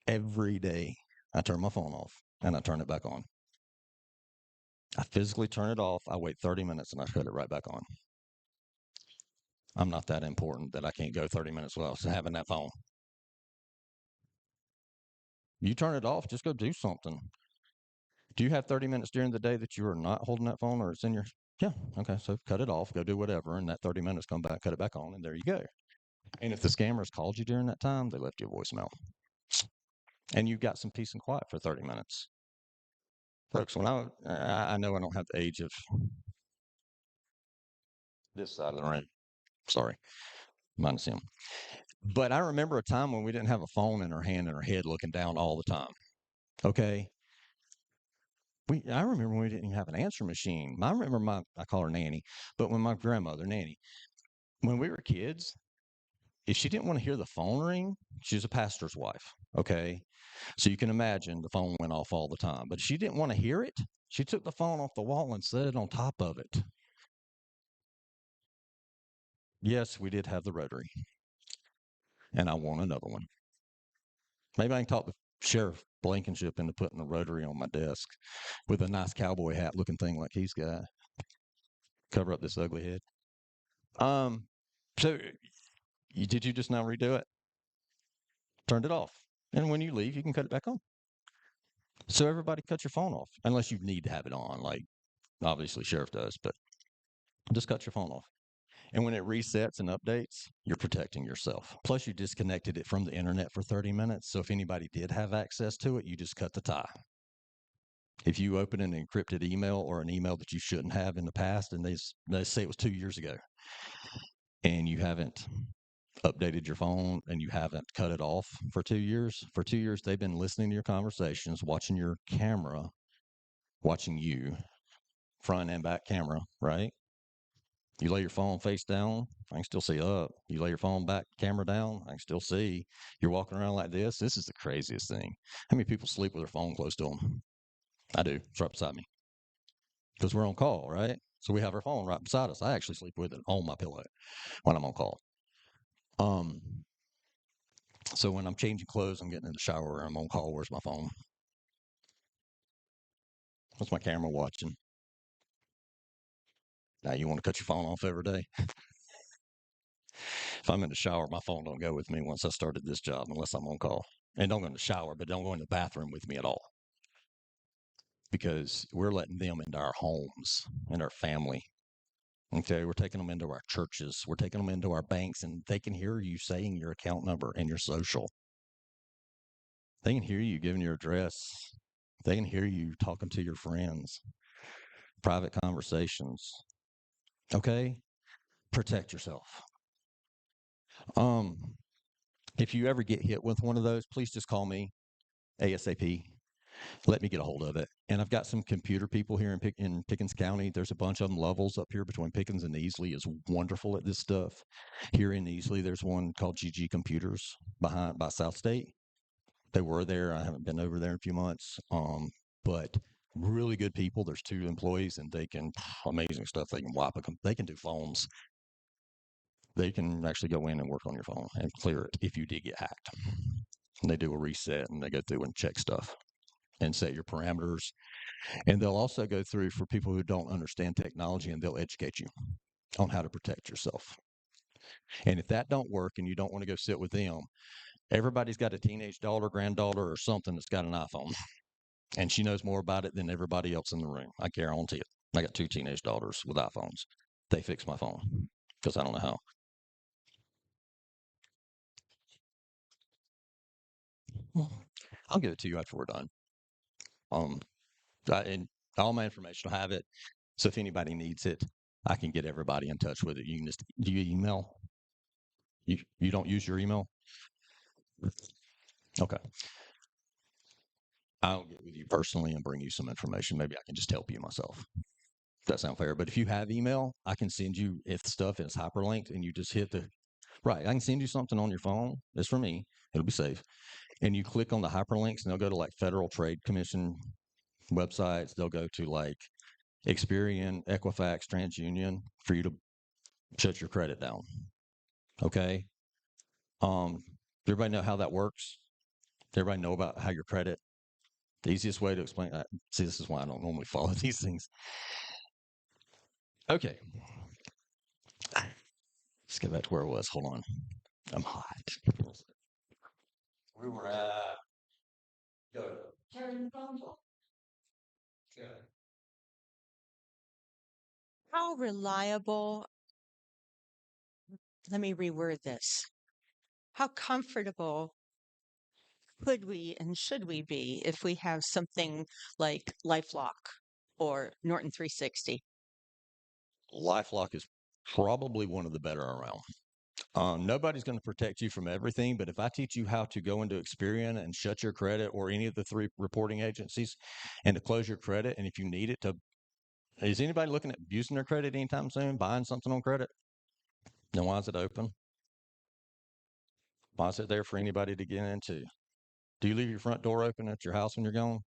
Every day I turn my phone off and I turn it back on. I physically turn it off. I wait 30 minutes and I put it right back on. I'm not that important that I can't go 30 minutes without having that phone. You turn it off, just go do something. Do you have 30 minutes during the day that you are not holding that phone or it's in your, yeah, okay, so cut it off, go do whatever, and that 30 minutes come back, cut it back on, and there you go. And if the scammers called you during that time, they left you a voicemail. And you've got some peace and quiet for 30 minutes. Folks, when I know I don't have the age of this side of the room. Sorry, minus him. But I remember a time when we didn't have a phone in our hand and our head looking down all the time. Okay. I remember when we didn't even have an answer machine. I remember I call her Nanny, but when my grandmother, Nanny, when we were kids, if she didn't want to hear the phone ring, she was a pastor's wife. Okay. So you can imagine the phone went off all the time. But if she didn't want to hear it, she took the phone off the wall and set it on top of it. Yes, we did have the rotary, and I want another one. Maybe I can talk to Sheriff Blankenship into putting a rotary on my desk with a nice cowboy hat looking thing like he's got. Cover up this ugly head. So did you just now redo it? Turned it off. And when you leave, you can cut it back on. So everybody cut your phone off, unless you need to have it on, like obviously Sheriff does, but just cut your phone off. And when it resets and updates, you're protecting yourself. Plus, you disconnected it from the internet for 30 minutes. So if anybody did have access to it, you just cut the tie. If you open an encrypted email or an email that you shouldn't have in the past, and they say it was 2 years ago, and you haven't updated your phone and you haven't cut it off for 2 years, they've been listening to your conversations, watching your camera, watching you, front and back camera, right? You lay your phone face down, I can still see up. You lay your phone back, camera down, I can still see. You're walking around like this. This is the craziest thing. How many people sleep with their phone close to them? I do. It's right beside me because we're on call, right? So we have our phone right beside us. I actually sleep with it on my pillow when I'm on call. Um, so when I'm changing clothes, I'm getting in the shower, I'm on call. Where's my phone? What's my camera watching? Now you want to cut your phone off every day? If I'm in the shower, my phone don't go with me once I started this job unless I'm on call. And don't go in the shower, but don't go in the bathroom with me at all. Because we're letting them into our homes and our family. Okay, we're taking them into our churches, we're taking them into our banks, and they can hear you saying your account number and your social. They can hear you giving your address. They can hear you talking to your friends, private conversations. Okay, protect yourself. Um, if you ever get hit with one of those, please just call me ASAP. Let me get a hold of it. And I've got some computer people here in Pickens County. There's a bunch of them. Levels up here between Pickens and Easley is wonderful at this stuff. Here in Easley, there's one called GG Computers behind by South State. They were there. I haven't been over there in a few months. But really good people. There's 2 employees, and they can amazing stuff. They can wipe them. They can do phones. They can actually go in and work on your phone and clear it if you did get hacked. And they do a reset and they go through and check stuff and set your parameters. And they'll also go through for people who don't understand technology, and they'll educate you on how to protect yourself. And if that don't work and you don't want to go sit with them, everybody's got a teenage daughter, granddaughter, or something that's got an iPhone. And she knows more about it than everybody else in the room. I guarantee it. I got 2 teenage daughters with iPhones. They fix my phone because I don't know how. I'll give it to you after we're done. And all my information will have it. So if anybody needs it, I can get everybody in touch with it. You can just do you email? You don't use your email? Okay. I'll get with you personally and bring you some information. Maybe I can just help you myself. Does that sound fair? But if you have email, I can send you if stuff is hyperlinked and you just hit the right. I can send you something on your phone. It's for me. It'll be safe. And you click on the hyperlinks and they'll go to like Federal Trade Commission websites. They'll go to like Experian, Equifax, TransUnion for you to shut your credit down. Okay. Everybody know how that works? Everybody know about how your credit? The easiest way to explain that. See, this is why I don't normally follow these things. Okay. Let's get back to where it was. Hold on. I'm hot. We were at. Go. Turn the phone off. Yeah. How reliable, let me reword this. How comfortable could we and should we be if we have something like LifeLock or Norton 360? LifeLock is probably one of the better around. Nobody's going to protect you from everything, but if I teach you how to go into Experian and shut your credit or any of the 3 reporting agencies and to close your credit, and if you need it to, is anybody looking at using their credit anytime soon, buying something on credit? Then why is it open? Why is it there for anybody to get into? Do you leave your front door open at your house when you're gone?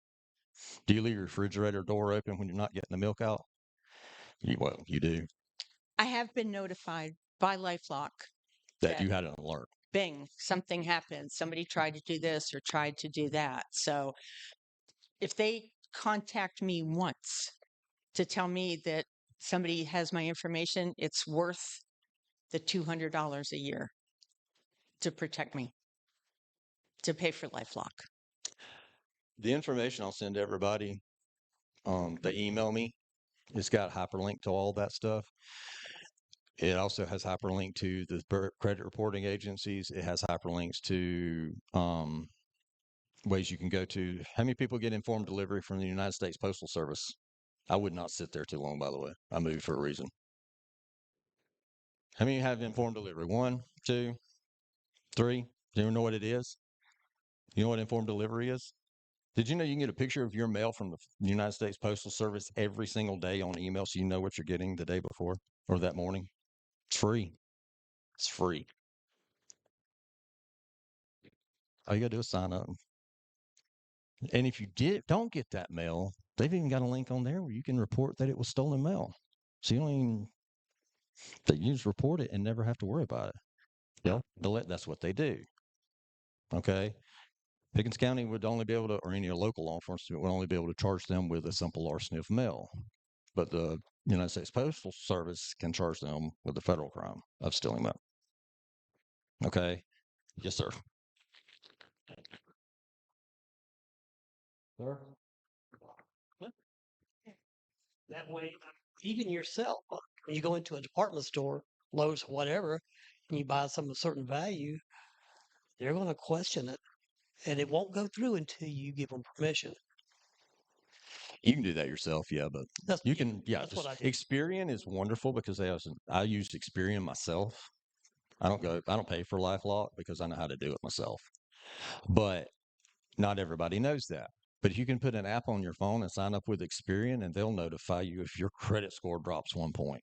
Do you leave your refrigerator door open when you're not getting the milk out? Well, you do. I have been notified by LifeLock That that you had an alert. bing, something happened. Somebody tried to do this or tried to do that. So if they contact me once to tell me that somebody has my information, it's worth the $200 a year to protect me, to pay for LifeLock. The information I'll send to everybody, they email me. It's got hyperlink to all that stuff. It also has hyperlink to the credit reporting agencies. It has hyperlinks to ways you can go to. How many people get informed delivery from the United States Postal Service? I would not sit there too long, by the way. I moved for a reason. How many have informed delivery? 1, 2, 3. Do you know what it is? You know what informed delivery is? Did you know you can get a picture of your mail from the United States Postal Service every single day on email so you know what you're getting the day before or that morning? It's free. It's free. All you got to do is sign up. And if you don't get that mail, they've even got a link on there where you can report that it was stolen mail. So you don't even, you just report it and never have to worry about it. Yeah. That's what they do. Okay. Pickens County would only be able to, or any local law enforcement would only be able to charge them with a simple larceny of mail. But the United States Postal Service can charge them with the federal crime of stealing mail. Okay. Yes, sir. Sir? That way, even yourself, when you go into a department store, Lowe's, whatever, and you buy some of a certain value, they're going to question it, and it won't go through until you give them permission. You can do that yourself, yeah, but That's you can, yeah. That's what I do. Experian is wonderful because I used Experian myself. I don't pay for LifeLock because I know how to do it myself. But not everybody knows that. But you can put an app on your phone and sign up with Experian, and they'll notify you if your credit score drops 1 point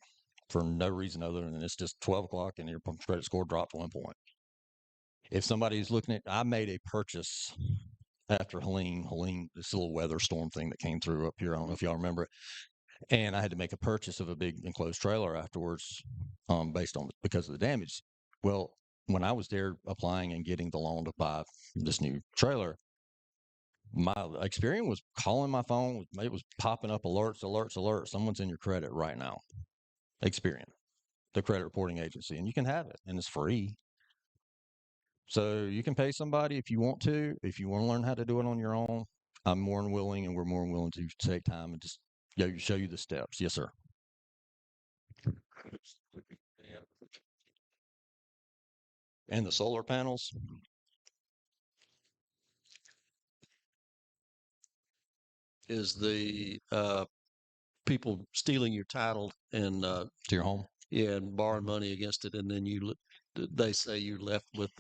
for no reason other than it's just 12 o'clock and your credit score dropped 1 point. If somebody's looking at, I made a purchase after Helene, this little weather storm thing that came through up here. I don't know if y'all remember it. And I had to make a purchase of a big enclosed trailer afterwards, because of the damage. Well, when I was there applying and getting the loan to buy this new trailer, my Experian was calling my phone. It was popping up alerts. Someone's in your credit right now. Experian, the credit reporting agency, and you can have it, and it's free. So you can pay somebody if you want to. If you want to learn how to do it on your own, I'm more than willing, and we're more than willing to take time and just show you the steps. Yes, sir. And the solar panels. Is the people stealing your title and To your home. yeah, and borrowing money against it, and then they say you're left with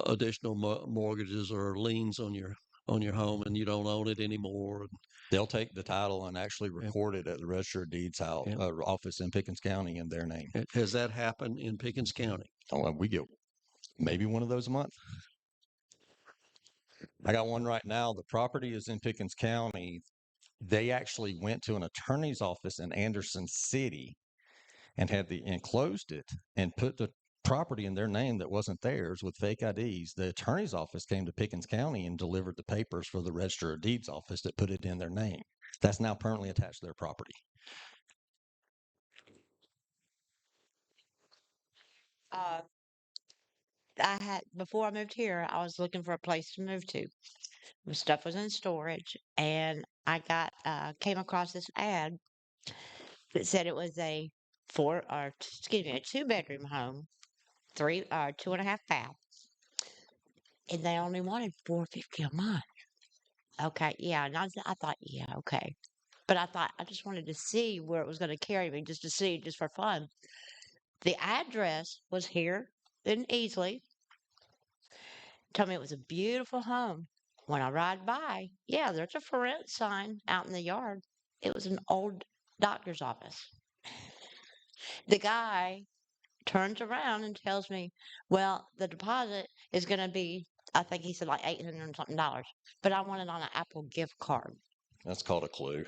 additional mortgages or liens on your home, and you don't own it anymore. They'll take the title and actually record it at the Register of Deeds office in Pickens County in their name. Has that happened in Pickens County? Oh, we get maybe one of those a month. I got one right now. The property is in Pickens County. They actually went to an attorney's office in Anderson City and enclosed it and put the property in their name that wasn't theirs with fake IDs. The attorney's office came to Pickens County and delivered the papers for the Register of Deeds office that put it in their name. That's now permanently attached to their property. Uh, I had before I moved here, I was looking for a place to move to. My stuff was in storage, and I came across this ad that said it was a a 2-bedroom home, 2.5 bath, and they only wanted $450 a month. Okay, yeah, and I thought, yeah, okay, but I thought I just wanted to see where it was going to carry me, just to see, just for fun. The address was here in Easley. Told me it was a beautiful home. When I ride by, yeah, there's a for rent sign out in the yard. It was an old doctor's office. The guy turns around and tells me, well, the deposit is going to be, I think he said like $800 and something, but I want it on an Apple gift card. That's called a clue.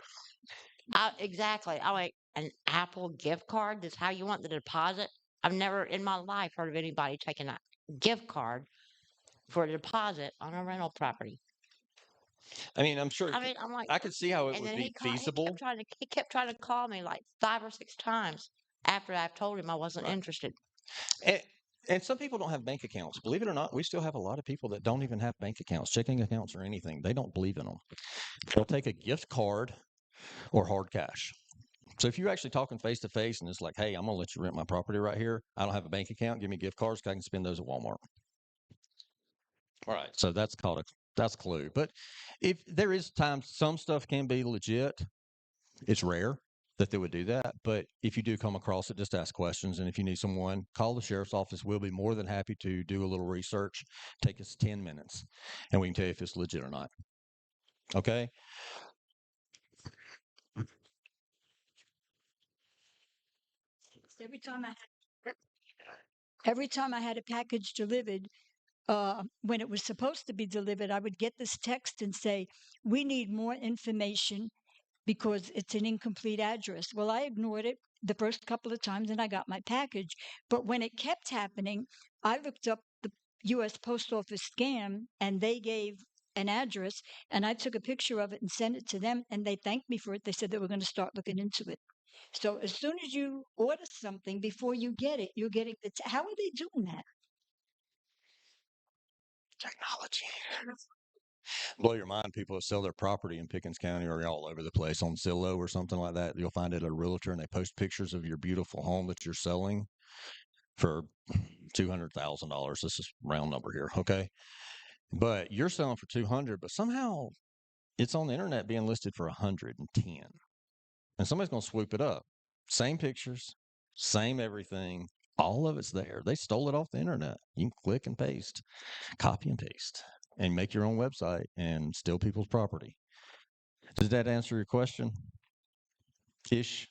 Exactly. I went, an Apple gift card? That's how you want the deposit? I've never in my life heard of anybody taking a gift card for a deposit on a rental property. I mean, I'm sure I mean, I'm like, I could see how it and would then be feasible. he kept trying to call me like 5 or 6 times after I told him I wasn't Right. interested. And some people don't have bank accounts. Believe it or not, we still have a lot of people that don't even have bank accounts, checking accounts, or anything. They don't believe in them. They'll take a gift card or hard cash. So if you're actually talking face to face and it's like, hey, I'm going to let you rent my property right here. I don't have a bank account. Give me gift cards. I can spend those at Walmart. All right. So that's that's a clue. But if there is times some stuff can be legit, it's rare that they would do that. But if you do come across it, just ask questions. And if you need someone, call the sheriff's office. We'll be more than happy to do a little research. Take us 10 minutes and we can tell you if it's legit or not. Okay. Every time I had a package delivered, when it was supposed to be delivered, I would get this text and say, "We need more information because it's an incomplete address." Well, I ignored it the first couple of times and I got my package. But when it kept happening, I looked up the U.S. Post Office scam and they gave an address, and I took a picture of it and sent it to them, and they thanked me for it. They said they were going to start looking into it. So as soon as you order something, before you get it, you're getting how are they doing that? Technology. Blow your mind. People that sell their property in Pickens County or all over the place on Zillow or something like that. You'll find it at a realtor and they post pictures of your beautiful home that you're selling for $200,000. This is round number here. Okay. But you're selling for 200, but somehow it's on the internet being listed for 110. And somebody's going to swoop it up. Same pictures, same everything. All of it's there. They stole it off the internet. You can click and paste, copy and paste. and make your own website and steal people's property. Does that answer your question? Ish.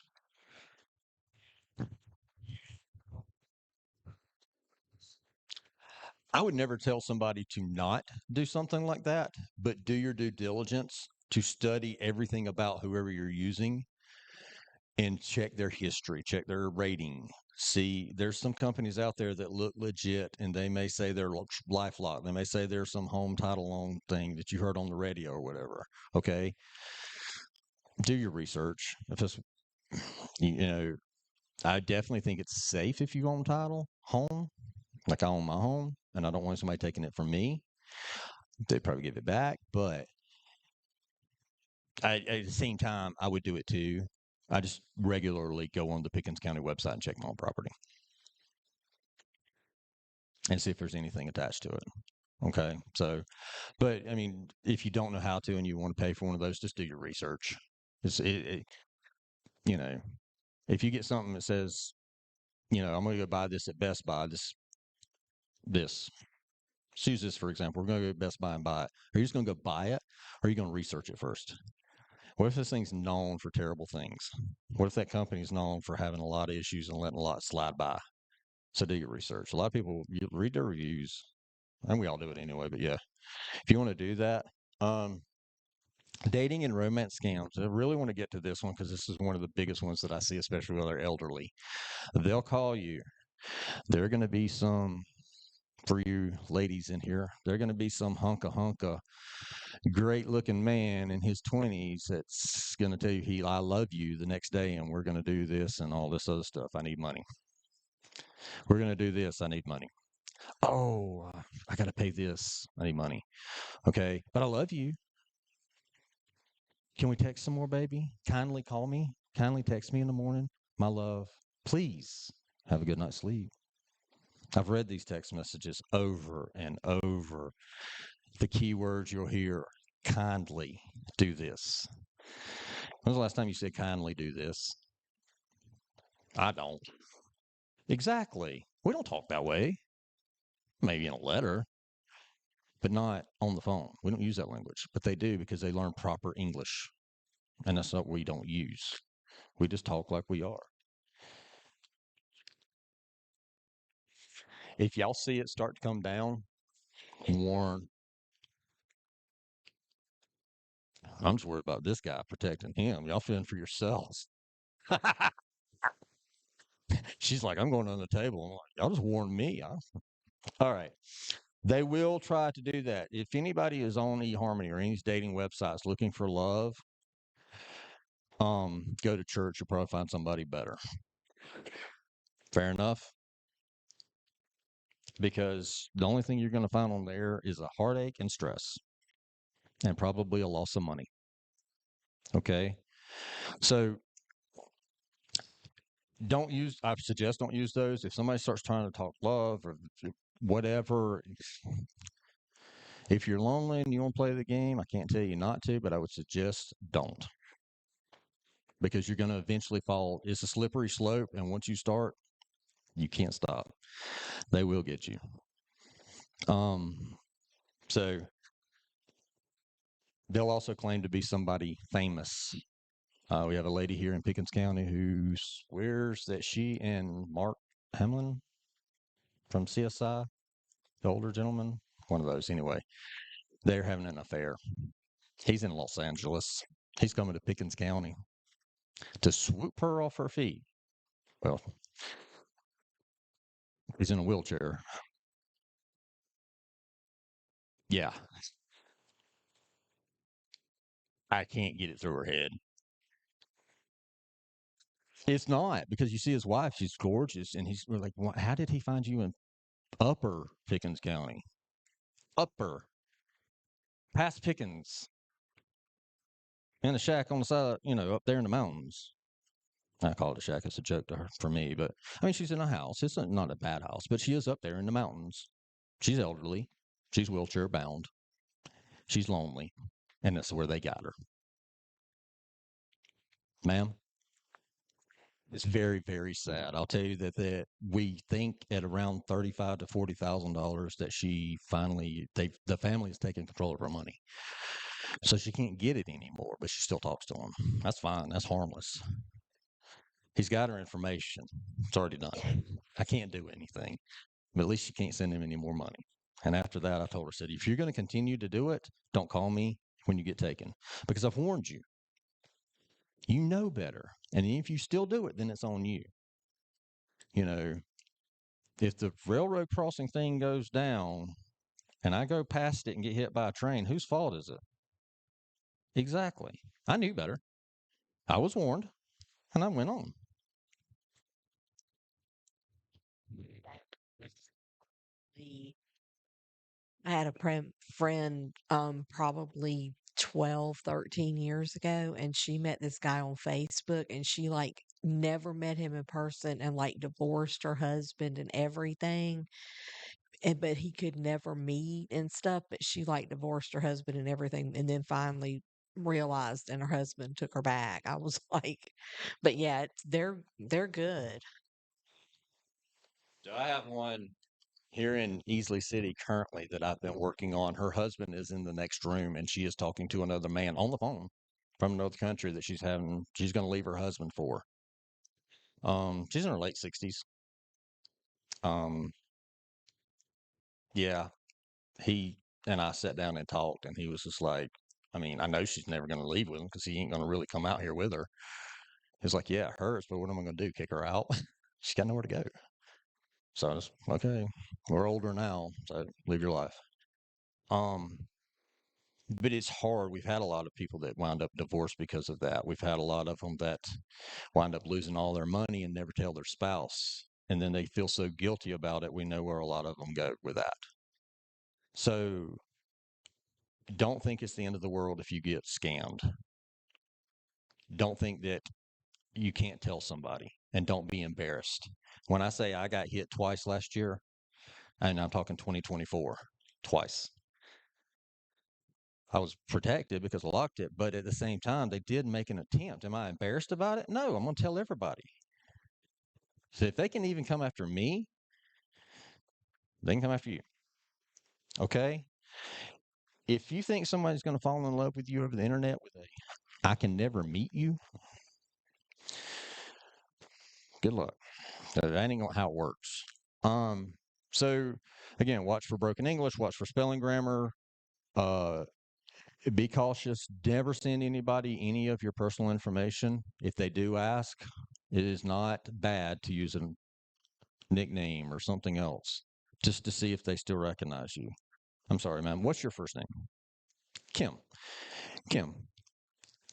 I would never tell somebody to not do something like that, but do your due diligence to study everything about whoever you're using and check their history, check their rating. See, there's some companies out there that look legit and they may say they're LifeLock. They may say there's some home title loan thing that you heard on the radio or whatever. Okay. Do your research. If it's, you know, I definitely think it's safe if you own title home, like I own my home and I don't want somebody taking it from me. They'd probably give it back, but at the same time, I would do it too. I just regularly go on the Pickens County website and check my own property and see if there's anything attached to it. Okay. So, but I mean, if you don't know how to and you want to pay for one of those, just do your research. You know, if you get something that says, I'm going to go buy this at Best Buy, this, let's use this for example. We're going to go to Best Buy and buy it. Are you just going to go buy it or are you going to research it first? What if this thing's known for terrible things? What if that company's known for having a lot of issues and letting a lot slide by? So do your research. A lot of people read their reviews, and we all do it anyway. But yeah, if you want to do that, dating and romance scams. I really want to get to this one because this is one of the biggest ones that I see, especially with our elderly. They'll call you. There are going to be some, for you ladies in here, they're going to be some hunka great looking man in his 20s that's going to tell you I love you the next day and we're going to do this and all this other stuff. I need money. We're going to do this. I need money. Oh, I got to pay this. I need money. Okay. But I love you. Can we text some more, baby? Kindly call me. Kindly text me in the morning. My love, please have a good night's sleep. I've read these text messages over and over. The key words you'll hear: kindly do this. When was the last time you said kindly do this? I don't. Exactly. We don't talk that way. Maybe in a letter, but not on the phone. We don't use that language, but they do because they learn proper English. And that's not what we don't use. We just talk like we are. If y'all see it start to come down, warn. I'm just worried about this guy protecting him. Y'all fend for yourselves. She's like, I'm going on the table. I'm like, y'all just warn me. All right. They will try to do that. If anybody is on eHarmony or any dating websites looking for love, go to church. You'll probably find somebody better. Fair enough. Because the only thing you're going to find on there is a heartache and stress and probably a loss of money. Okay. So I suggest don't use those. If somebody starts trying to talk love or whatever, if you're lonely and you want to play the game, I can't tell you not to, but I would suggest don't. Because you're going to eventually fall. It's a slippery slope. And once you start, you can't stop. They will get you. So they'll also claim to be somebody famous. We have a lady here in Pickens County who swears that she and Mark Hamlin from CSI, the older gentleman, one of those anyway, they're having an affair. He's in Los Angeles. He's coming to Pickens County to swoop her off her feet. Well, he's in a wheelchair. Yeah. I can't get it through her head. It's not because you see his wife, she's gorgeous. And we're like, how did he find you in upper Pickens County? Upper. Past Pickens. In a shack on the side, up there in the mountains. I call it a shack. It's a joke to her, for me. But, I mean, she's in a house. It's not a bad house, but she is up there in the mountains. She's elderly. She's wheelchair bound. She's lonely. And that's where they got her. Ma'am? It's very, very sad. I'll tell you that we think at around $35 to $40,000 that she finally the family is taking control of her money, so she can't get it anymore. But she still talks to him. That's fine. That's harmless. He's got her information. It's already done. I can't do anything, but at least she can't send him any more money. And after that, I told her, I said, if you're going to continue to do it, don't call me when you get taken, because I've warned you. You know better. And if you still do it, then it's on you. You know, if the railroad crossing thing goes down and I go past it and get hit by a train, whose fault is it? Exactly. I knew better. I was warned, and I went on. The I had a friend probably 12, 13 years ago, and she met this guy on Facebook, and she like never met him in person and like divorced her husband and everything. And but he could never meet and stuff, but she like divorced her husband and everything, and then finally realized and her husband took her back. I was like, but yeah, they're good. So I have one here in Easley City currently that I've been working on. Her husband is in the next room, and she is talking to another man on the phone from another country that she's going to leave her husband for. She's in her late 60s. Um, yeah, he and I sat down and talked, and he was just like, I mean, I know she's never going to leave with him because he ain't going to really come out here with her. He's like, yeah, it hurts, but what am I going to do? Kick her out? She's got nowhere to go. So I was okay. We're older now, so live your life. Um, but it's hard. We've had a lot of people that wound up divorced because of that. We've had a lot of them that wind up losing all their money and never tell their spouse, and then they feel so guilty about it. We know where a lot of them go with that. So don't think it's the end of the world if you get scammed. Don't think that you can't tell somebody, and don't be embarrassed. When I say I got hit twice last year, and I'm talking 2024, twice. I was protected because I locked it, but at the same time, they did make an attempt. Am I embarrassed about it? No, I'm going to tell everybody. So if they can even come after me, they can come after you. Okay? If you think somebody's going to fall in love with you over the internet with I can never meet you, good luck. That ain't how it works. Um, so again, watch for broken English, watch for spelling grammar, uh, be cautious. Never send anybody any of your personal information. If they do ask, it is not bad to use a nickname or something else just to see if they still recognize you. I'm sorry, ma'am. What's your first name? Kim. Kim.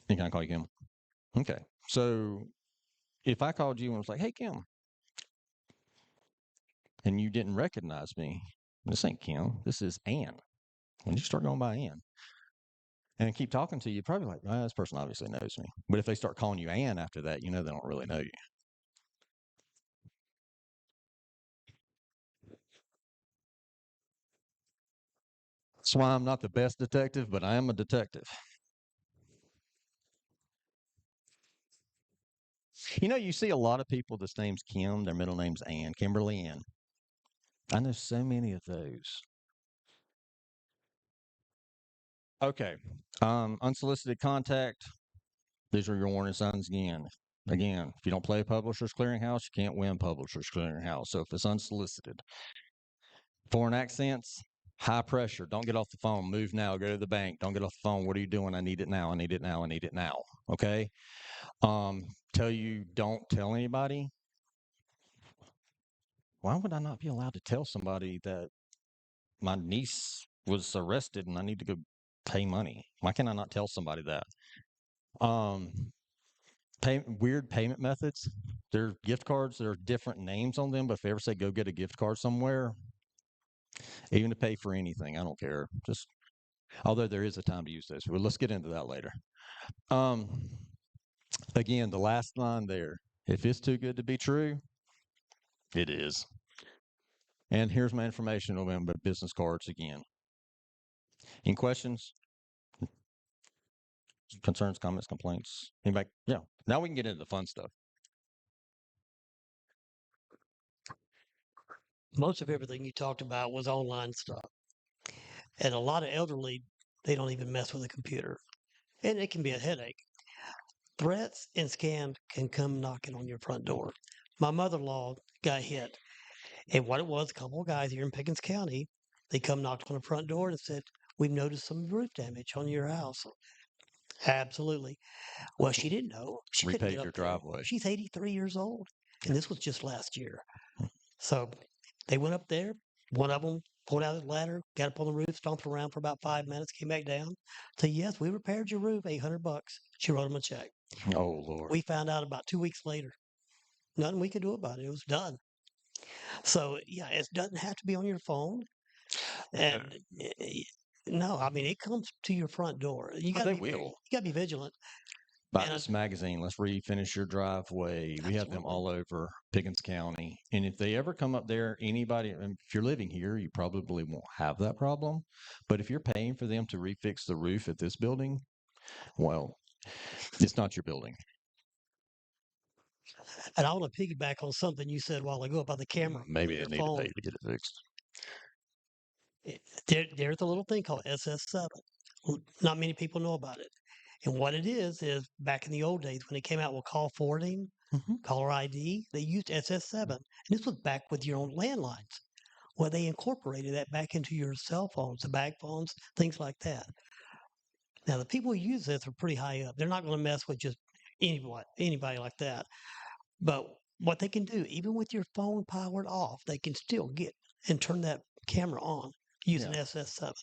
Can I call you Kim? Okay. So if I called you and was like, hey, Kim, and you didn't recognize me, this ain't Kim. This is Ann. When you start going by Ann, and keep talking to you, probably like, this person obviously knows me. But if they start calling you Ann after that, you know they don't really know you. That's why I'm not the best detective, but I am a detective. You know, you see a lot of people that's name's Kim, their middle name's Ann, Kimberly Ann. I know so many of those. Okay. Unsolicited contact. These are your warning signs again. Again, if you don't play Publishers Clearinghouse, you can't win Publishers Clearinghouse. So if it's unsolicited, foreign accents, high pressure. Don't get off the phone. Move now. Go to the bank. Don't get off the phone. What are you doing? I need it now. I need it now. I need it now. Okay. Tell you don't tell anybody. Why would I not be allowed to tell somebody that my niece was arrested and I need to go pay money? Why can I not tell somebody that? Um, weird payment methods. There are gift cards. There are different names on them, but if they ever say go get a gift card somewhere, even to pay for anything, I don't care. Just although there is a time to use those, but let's get into that later. Um, again, the last line there. If it's too good to be true, it is. And here's my information on my business cards again. Any questions? Concerns, comments, complaints? Anybody? Yeah. Now we can get into the fun stuff. most of everything you talked about was online stuff. And a lot of elderly, they don't even mess with a computer. And it can be a headache. Threats and scams can come knocking on your front door. My mother-in-law got hit. And what it was, a couple of guys here in Pickens County, they come knocked on the front door and said, "We've noticed some roof damage on your house." Absolutely. Well, she didn't know. She couldn't Repave get your up there. driveway. She's 83 years old. And this was just last year. So they went up there. One of them pulled out his ladder, got up on the roof, stomped around for about 5 minutes, came back down. Said, "Yes, we repaired your roof, $800." She wrote him a check. Oh Lord. We found out about 2 weeks later. Nothing we could do about it. It was done. So yeah, it doesn't have to be on your phone. And no, I mean it comes to your front door. You Oh, got to they be will. you got to be vigilant. Buy And this magazine. Let's refinish your driveway. We have them absolutely. all over Pickens County. And if they ever come up there, anybody, and if you're living here, you probably won't have that problem. But if you're paying for them to refix the roof at this building, well, it's not your building. And I want to piggyback on something you said a while ago about the camera on Maybe they your need to phone. pay to get it fixed. There's a little thing called SS7. Not many people know about it. And what it is back in the old days when it came out with call forwarding, caller ID, they used SS7. And this was back with your own landlines. Well, they incorporated that back into your cell phones, the bag phones, things like that. Now, the people who use this are pretty high up. They're not going to mess with just anybody like that. But what they can do, even with your phone powered off, they can still get and turn that camera on using SS7.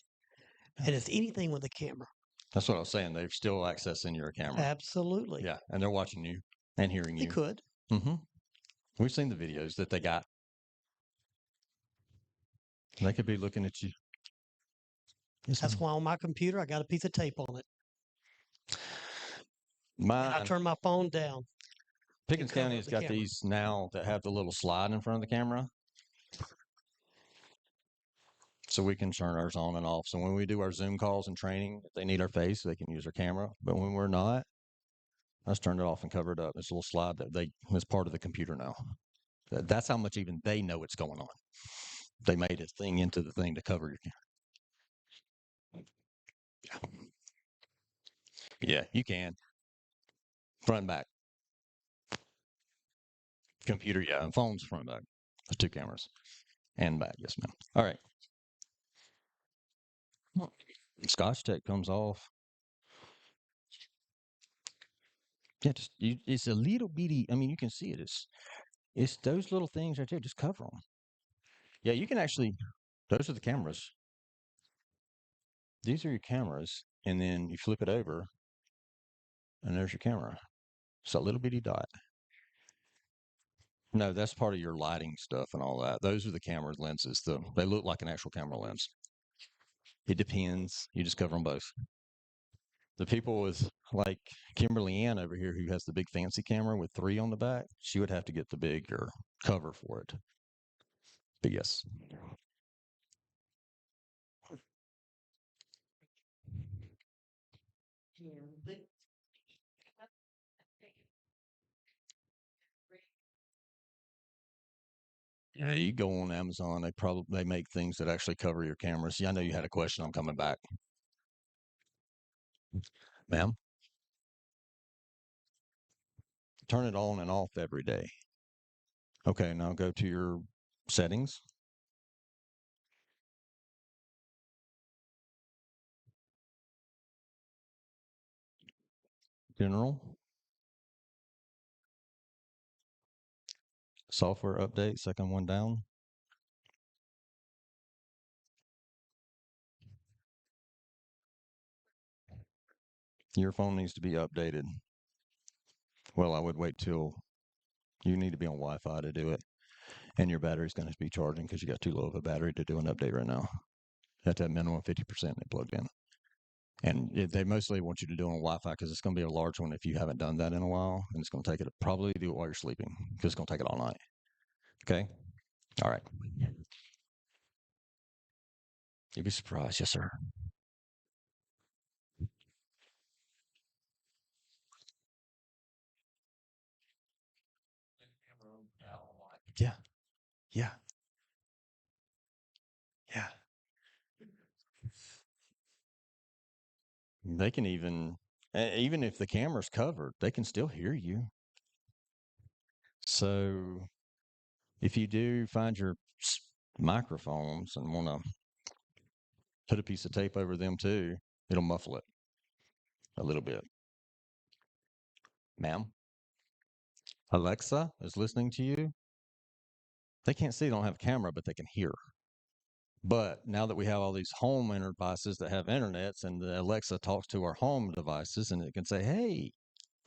And it's anything with a camera. That's what I was saying. They're still accessing your camera. Absolutely. Yeah. And they're watching you and hearing They you. could. We've seen the videos that they got. They could be looking at you. Yes, That's ma'am. why on my computer, I got a piece of tape on it. And I Mine, turn my phone down. Pickens cover County up has the got camera. these now that have the little slide in front of the camera. So we can turn ours on and off. So when we do our Zoom calls and training, if they need our face, they can use our camera. But when we're not, let's turn it off and cover it up. It's a little slide that's part of the computer now. That's how much even they know it's going on. They made a thing into the thing to cover your camera. Yeah, you can. Front and back. Computer, yeah, and phones front and back. There's two cameras. And back, yes, ma'am. All right. Scotch tape comes off. Yeah, it's a little bitty. I mean, you can see it. It's those little things right there. Just cover them. Yeah, you can actually. Those are the cameras. These are your cameras, and then you flip it over, and there's your camera. It's a little bitty dot. No, that's part of your lighting stuff and all that. Those are the camera lenses. They look like an actual camera lens. It depends. You just cover them both. The people with like Kimberly Ann over here, who has the big fancy camera with 3 on the back, she would have to get the bigger cover for it. But yes. Yeah, you go on Amazon. They make things that actually cover your cameras. Yeah, I know you had a question. I'm coming back, ma'am. Turn it on and off every day. Okay, now go to your settings. General. Software update, second one down. Your phone needs to be updated. Well, I would wait till you need to be on Wi-Fi to do it. And your battery's going to be charging because you got too low of a battery to do an update right now. You have to have minimum 50% plugged in. And they mostly want you to do it on Wi-Fi because it's going to be a large one if you haven't done that in a while. And it's going to take it, probably do it while you're sleeping because it's going to take it all night. Okay? All right. You'd be surprised. Yes, sir. Yeah. Yeah. They can even if the camera's covered, they can still hear you. So if you do find your microphones and want to put a piece of tape over them too, it'll muffle it a little bit. Ma'am, Alexa is listening to you. They can't see, they don't have a camera, but they can hear. But now that we have all these home devices that have internets, and the Alexa talks to our home devices, and it can say, hey,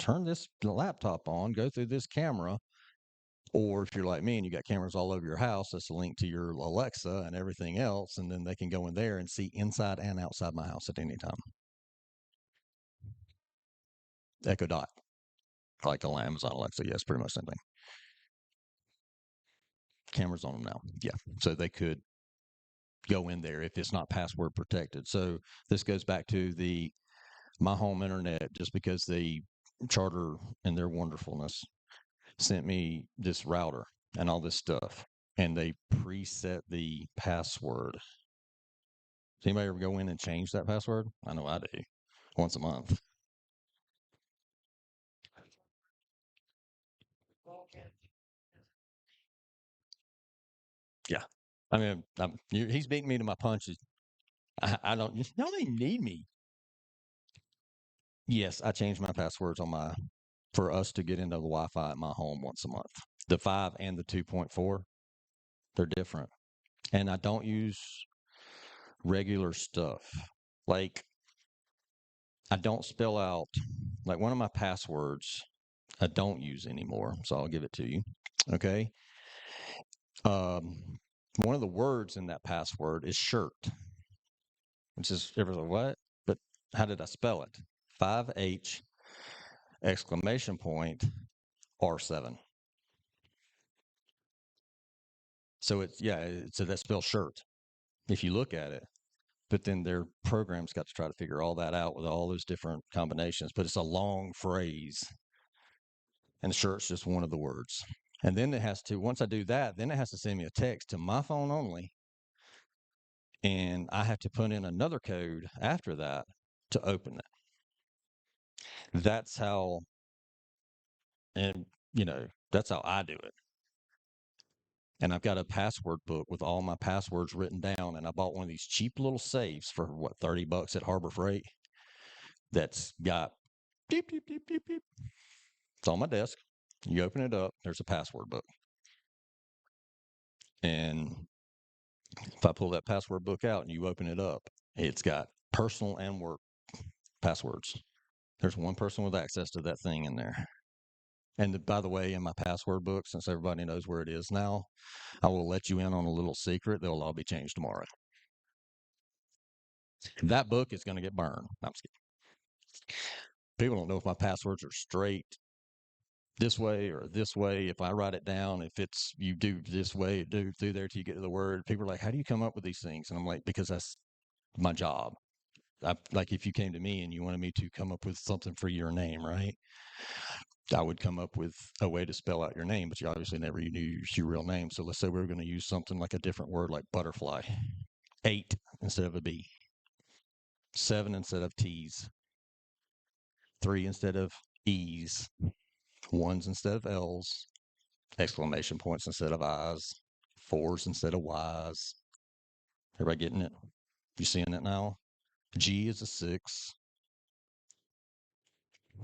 turn this laptop on, go through this camera. Or if you're like me and you got cameras all over your house, that's a link to your Alexa and everything else. And then they can go in there and see inside and outside my house at any time. Echo Dot, like on Amazon Alexa. Yes, pretty much same thing. Cameras on them now. Yeah. So they could go in there if it's not password protected. So this goes back to the my home internet, just because the Charter and their wonderfulness sent me this router and all this stuff, and they preset the password. Does anybody ever go in and change that password? I know I do, once a month. Yeah. I mean, he's beating me to my punches. I don't, you don't even need me. Yes, I change my passwords for us to get into the Wi-Fi at my home once a month. The 5 and the 2.4, they're different. And I don't use regular stuff. Like, I don't spell out, like one of my passwords I don't use anymore. So I'll give it to you. Okay. One of the words in that password is shirt, which is everyone, what? But how did I spell it? 5H exclamation point R7. So so that spells shirt if you look at it. But then their program's got to try to figure all that out with all those different combinations. But it's a long phrase, and shirt's just one of the words. And then once I do that, then it has to send me a text to my phone only. And I have to put in another code after that to open it. That's how, and that's how I do it. And I've got a password book with all my passwords written down. And I bought one of these cheap little safes for $30 at Harbor Freight. That's got beep, beep, beep, beep, beep. It's on my desk. You open it up, there's a password book. And if I pull that password book out and you open it up, it's got personal and work passwords. There's one person with access to that thing in there. And by the way, in my password book, since everybody knows where it is now, I will let you in on a little secret. They'll all be changed tomorrow. That book is going to get burned. I'm just kidding. People don't know if my passwords are straight this way or this way. If I write it down, if it's you do this way, do through there till you get to the word. People are like, how do you come up with these things? And I'm like, because that's my job. Like if you came to me and you wanted me to come up with something for your name, right? I would come up with a way to spell out your name, but you obviously never use your real name. So let's say we're going to use something like a different word like butterfly. 8 instead of a B. 7 instead of T's. 3 instead of E's. 1s instead of L's. Exclamation points instead of I's. 4s instead of Y's. Everybody getting it? You seeing it now? G is a 6.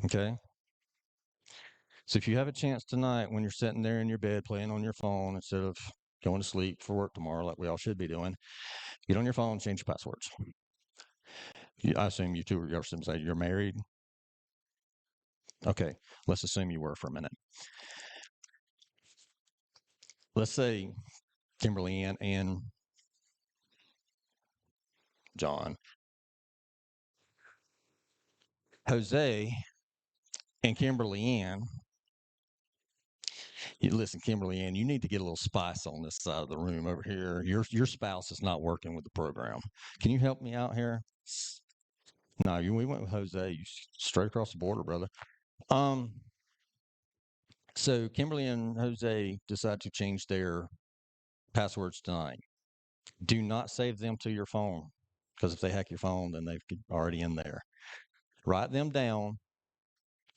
Okay. So if you have a chance tonight when you're sitting there in your bed playing on your phone instead of going to sleep for work tomorrow like we all should be doing, get on your phone, change your passwords. I assume you two are you're married. Okay, let's assume you were for a minute. Let's say Kimberly Ann and John, Jose, and Kimberly Ann. Listen, Kimberly Ann, you need to get a little spice on this side of the room over here. Your spouse is not working with the program. Can you help me out here? No, we went with Jose. You straight across the border, brother. So Kimberly and Jose decide to change their passwords tonight. Do not save them to your phone. because if they hack your phone, then they've already in there. Write them down,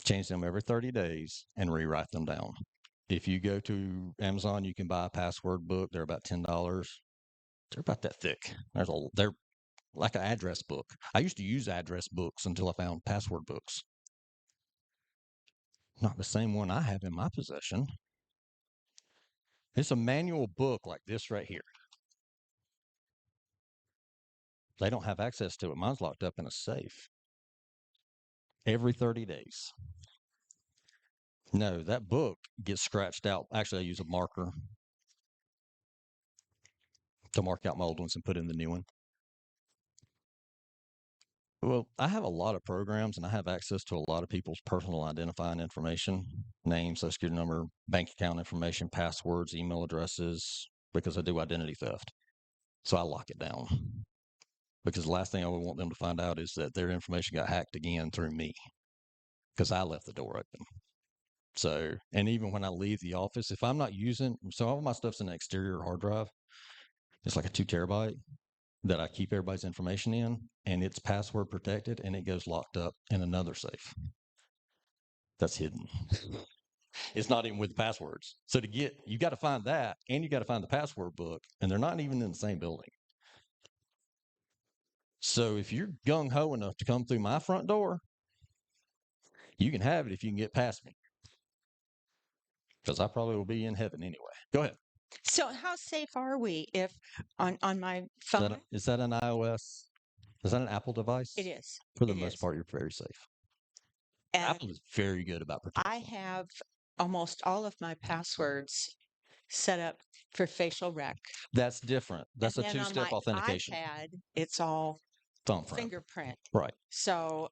change them every 30 days, and rewrite them down. If you go to Amazon, you can buy a password book. They're about $10. They're about that thick. They're like an address book. I used to use address books until I found password books. Not the same one I have in my possession. It's a manual book like this right here. They don't have access to it. Mine's locked up in a safe every 30 days. No, that book gets scratched out. Actually, I use a marker to mark out my old ones and put in the new one. Well, I have a lot of programs and I have access to a lot of people's personal identifying information, names, social security number, bank account information, passwords, email addresses, because I do identity theft. So I lock it down because the last thing I would want them to find out is that their information got hacked again through me because I left the door open. So, and even when I leave the office, if I'm not using, so all my stuff's in an exterior hard drive. It's like a 2 terabyte that I keep everybody's information in, and it's password protected, and it goes locked up in another safe that's hidden. It's not even with passwords. So you got to find that, and you got to find the password book, and they're not even in the same building. So if you're gung ho enough to come through my front door, you can have it if you can get past me, because I probably will be in heaven anyway. Go ahead. So how safe are we if on my phone? Is that an iOS? Is that an Apple device? It is. For the It most is. part, you're very safe. And Apple is very good about protecting. I have almost all of my passwords set up for facial rec. That's different. That's And a then on two-step my authentication. iPad, it's all Thumbprint. fingerprint. Right. So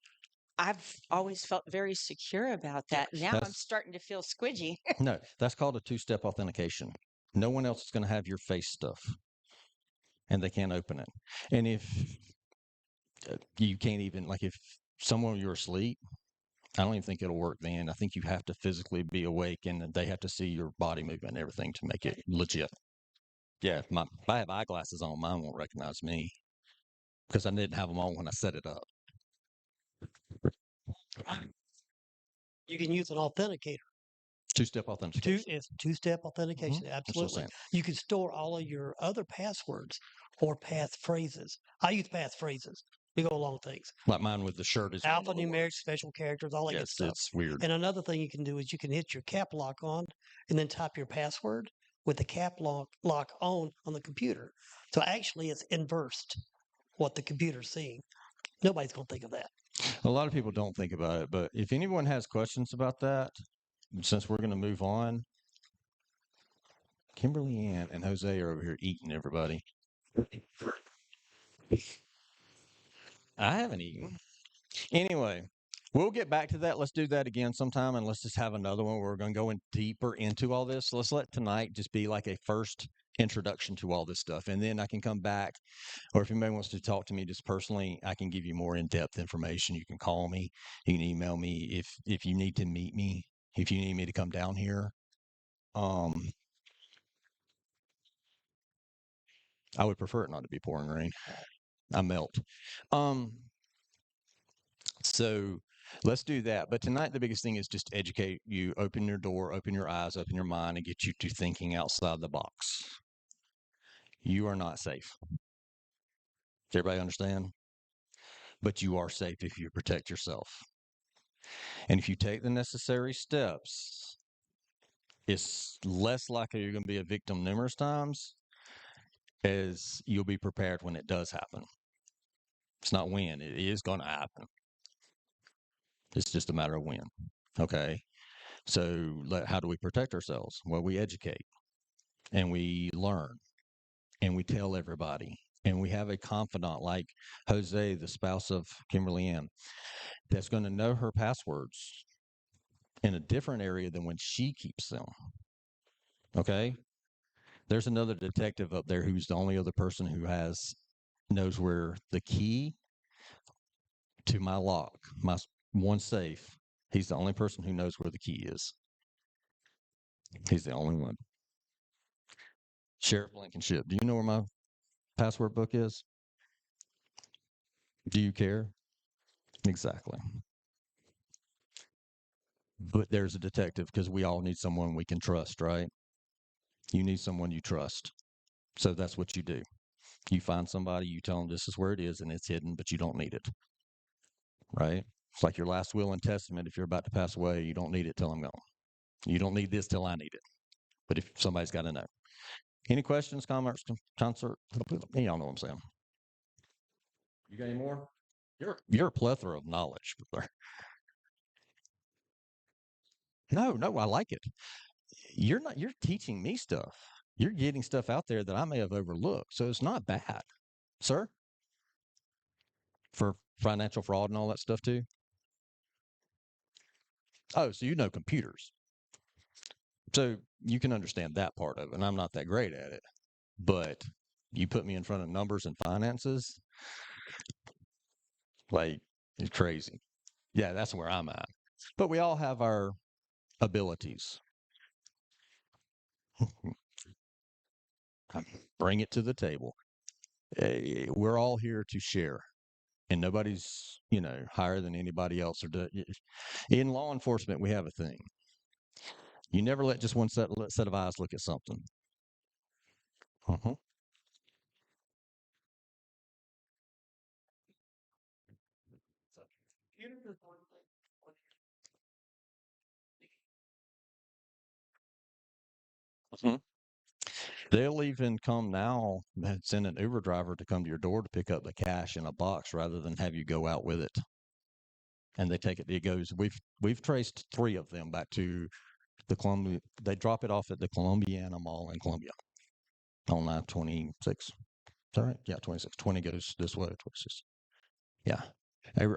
I've always felt very secure about that. Now I'm starting to feel squidgy. No, that's called a two-step authentication. No one else is going to have your face stuff, and they can't open it. And if you can't even, like, if someone you're asleep, I don't even think it'll work then. I think you have to physically be awake, and they have to see your body movement and everything to make it legit. Yeah, if I have eyeglasses on, mine won't recognize me because I didn't have them on when I set it up. You can use an authenticator. Two-step authentication. It's two-step authentication. Absolutely. saying. You can store all of your other passwords or passphrases. I use passphrases. Big old long things. Like mine with the shirt is Alphanumeric, special characters, all that good yes, stuff. it's weird. And another thing you can do is you can hit your cap lock on and then type your password with the cap lock on the computer. So actually it's inversed what the computer's seeing. Nobody's going to think of that. A lot of people don't think about it, but if anyone has questions about that, since we're going to move on, Kimberly Ann and Jose are over here eating everybody. I haven't eaten. Anyway, we'll get back to that. Let's do that again sometime, and let's just have another one where we're going to go in deeper into all this. Let's let tonight just be like a first introduction to all this stuff, and then I can come back, or if anybody wants to talk to me just personally, I can give you more in-depth information. You can call me, you can email me if you need to meet me, if you need me to come down here. I would prefer it not to be pouring rain. I melt. So let's do that. But tonight, the biggest thing is just educate you, open your door, open your eyes, open your mind, and get you to thinking outside the box. You are not safe. Does everybody understand? But you are safe if you protect yourself. And if you take the necessary steps, it's less likely you're going to be a victim numerous times as you'll be prepared when it does happen. It's not when, it is going to happen. It's just a matter of when. Okay. So how do we protect ourselves? Well, we educate and we learn and we tell everybody. And we have a confidant like Jose, the spouse of Kimberly Ann, that's going to know her passwords in a different area than when she keeps them. Okay? There's another detective up there who's the only other person who knows where the key to my lock, my one safe, he's the only person who knows where the key is. He's the only one. Sheriff Blankenship, do you know where my password book is? Do you care? Exactly. But there's a detective because we all need someone we can trust, right? You need someone you trust. So that's what you do. You find somebody, you tell them this is where it is and it's hidden, but you don't need it, right? It's like your last will and testament. If you're about to pass away, you don't need it till I'm gone. You don't need this till I need it. But if somebody's got to know. Any questions, comments, concert? Y'all know what I'm saying. You got any more? You're a plethora of knowledge, brother. No, I like it. You're teaching me stuff. You're getting stuff out there that I may have overlooked. So it's not bad. Sir? For financial fraud and all that stuff too? Oh, so you know computers. So you can understand that part of it. And I'm not that great at it. But you put me in front of numbers and finances, like it's crazy. Yeah, that's where I'm at. But we all have our abilities. Bring it to the table. We're all here to share, and nobody's higher than anybody else. In law enforcement, we have a thing. You never let just one set of eyes look at something. Uh-huh. Mhm. They'll even come now and send an Uber driver to come to your door to pick up the cash in a box rather than have you go out with it. And they take it. It goes. We've traced 3 of them back to the Columbia. They drop it off at the Columbiana Mall in Columbia on 926. Is that right? Yeah, 26. 20 goes this way. 26. Yeah.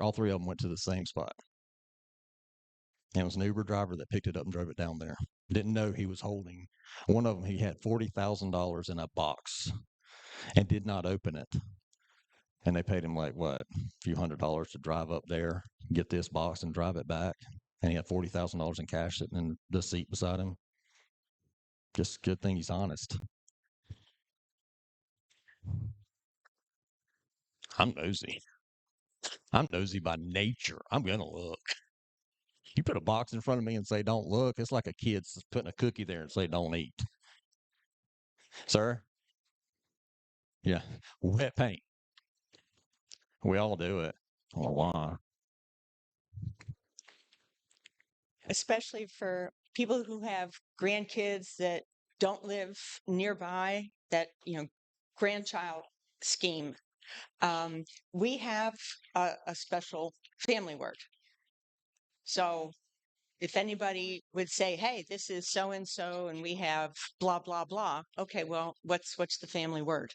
All 3 of them went to the same spot. And it was an Uber driver that picked it up and drove it down there. Didn't know he was holding. One of them, he had $40,000 in a box and did not open it. And they paid him like what, a few $100s to drive up there, get this box, and drive it back. And he had $40,000 in cash sitting in the seat beside him. Just good thing he's honest. I'm nosy. I'm nosy by nature. I'm gonna look. You put a box in front of me and say don't look, it's like a kid putting a cookie there and say don't eat. Sir? Yeah. Wet paint. We all do it. Oh, why? Especially for people who have grandkids that don't live nearby, that, grandchild scheme. We have a special family word. So if anybody would say, "Hey, this is so and so, and we have blah blah blah," okay, well, what's the family word?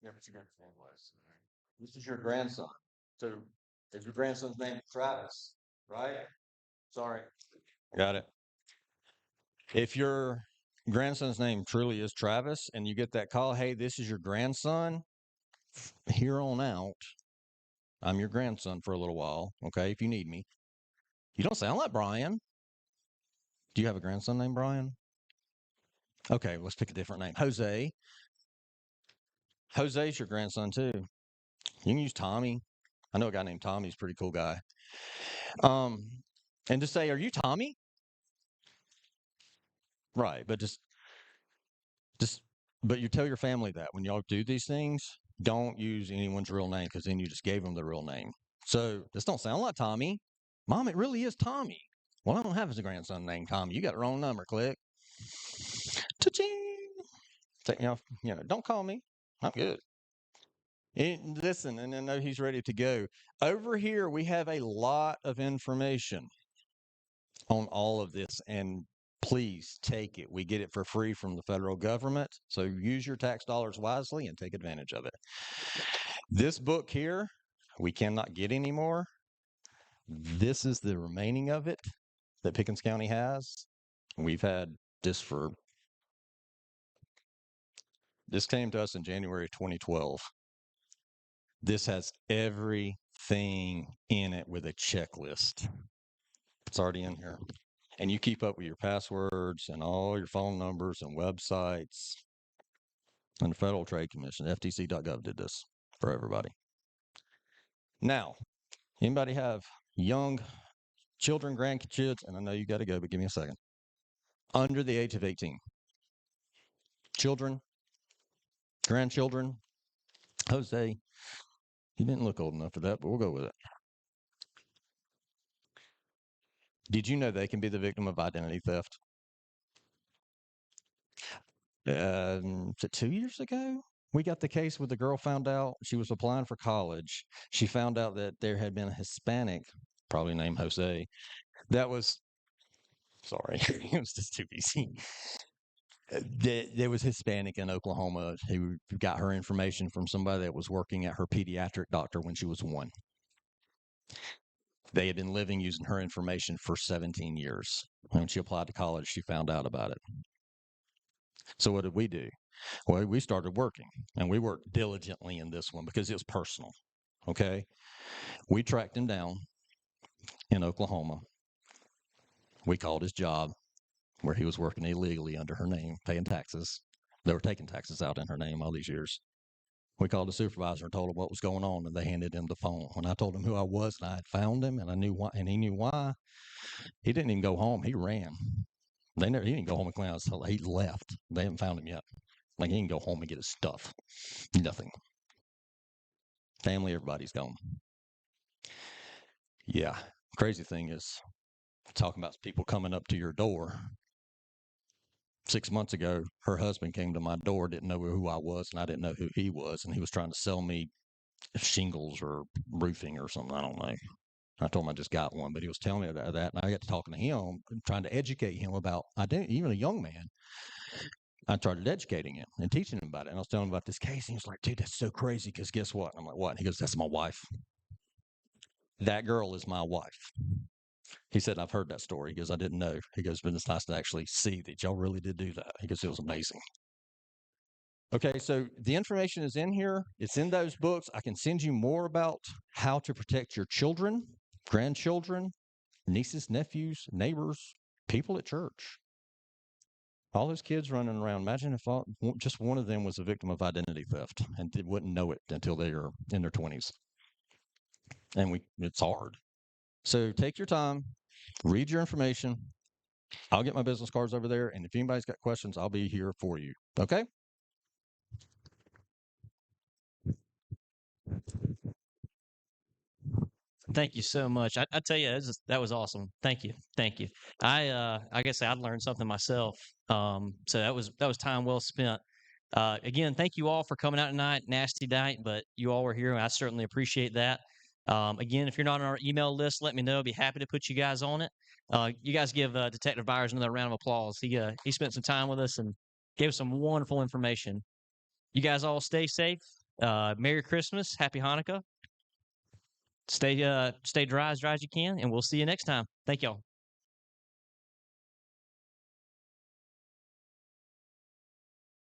Yeah, but your grandson was. This is your grandson. So is your grandson's name Travis, right? Sorry. Got it. If your grandson's name truly is Travis and you get that call, hey, this is your grandson, here on out, I'm your grandson for a little while, okay, if you need me. You don't sound like Brian. Do you have a grandson named Brian? Okay, let's pick a different name. Jose. Jose's your grandson too. You can use Tommy. I know a guy named Tommy. He's a pretty cool guy. Um, and just say, are you Tommy? Right, but just but you tell your family that when y'all do these things, don't use anyone's real name because then you just gave them the real name. So this don't sound like Tommy. Mom, it really is Tommy. Well, I don't have his grandson named Tommy. You got the wrong number. Click. Cha-ching. Take me off. Don't call me. I'm good. Listen, and I know he's ready to go. Over here, we have a lot of information on all of this, and please take it. We get it for free from the federal government. So use your tax dollars wisely and take advantage of it. This book here, we cannot get anymore. This is the remaining of it that Pickens County has. We've had this this came to us in January 2012. This has everything thing in it with a checklist. It's already in here. And you keep up with your passwords and all your phone numbers and websites. And the Federal Trade Commission, FTC.gov, did this for everybody. Now, anybody have young children, grandkids? And I know you got to go, but give me a second. Under the age of 18. Children, grandchildren. Jose, he didn't look old enough for that, but we'll go with it. Did you know they can be the victim of identity theft? Is it 2 years ago? We got the case where the girl found out she was applying for college. She found out that there had been a Hispanic, probably named Jose, that was, sorry, it was just too easy. There was Hispanic in Oklahoma who got her information from somebody that was working at her pediatric doctor when she was 1. They had been living using her information for 17 years. When she applied to college, she found out about it. So what did we do? Well, we started working, and we worked diligently in this one because it was personal, okay? We tracked him down in Oklahoma. We called his job where he was working illegally under her name, paying taxes. They were taking taxes out in her name all these years. We called the supervisor and told him what was going on, and they handed him the phone. When I told him who I was and I had found him and I knew why, and he knew why, he didn't even go home. He ran. He didn't go home and clean out his cell. He left. They haven't found him yet. Like, he didn't go home and get his stuff. Nothing. Family, everybody's gone. Yeah. Crazy thing is, talking about people coming up to your door. 6 months ago, her husband came to my door, didn't know who I was, and I didn't know who he was, and he was trying to sell me shingles or roofing or something. I don't know. I told him I just got one, but he was telling me that, and I got to talking to him, trying to educate him about identity. Even a young man, I started educating him and teaching him about it. And I was telling him about this case, and he was like, "Dude, that's so crazy, because guess what?" And I'm like, "What?" And he goes, "That's my wife. That girl is my wife." He said, "I've heard that story." He goes, "I didn't know." He goes, "But it's nice to actually see that y'all really did do that." He goes, "It was amazing." Okay, so the information is in here. It's in those books. I can send you more about how to protect your children, grandchildren, nieces, nephews, neighbors, people at church. All those kids running around. Imagine if just one of them was a victim of identity theft and wouldn't know it until they are in their 20s. And it's hard. So take your time, read your information. I'll get my business cards over there, and if anybody's got questions, I'll be here for you. Okay? Thank you so much. I tell you, that was awesome. Thank you, thank you. I guess I learned something myself. So that was time well spent. Again, thank you all for coming out tonight. Nasty night, but you all were here, and I certainly appreciate that. Again, if you're not on our email list, let me know. I'd be happy to put you guys on it. You guys give Detective Byres another round of applause. He spent some time with us and gave us some wonderful information. You guys all stay safe. Merry Christmas, Happy Hanukkah. Stay dry as you can, and we'll see you next time. Thank y'all.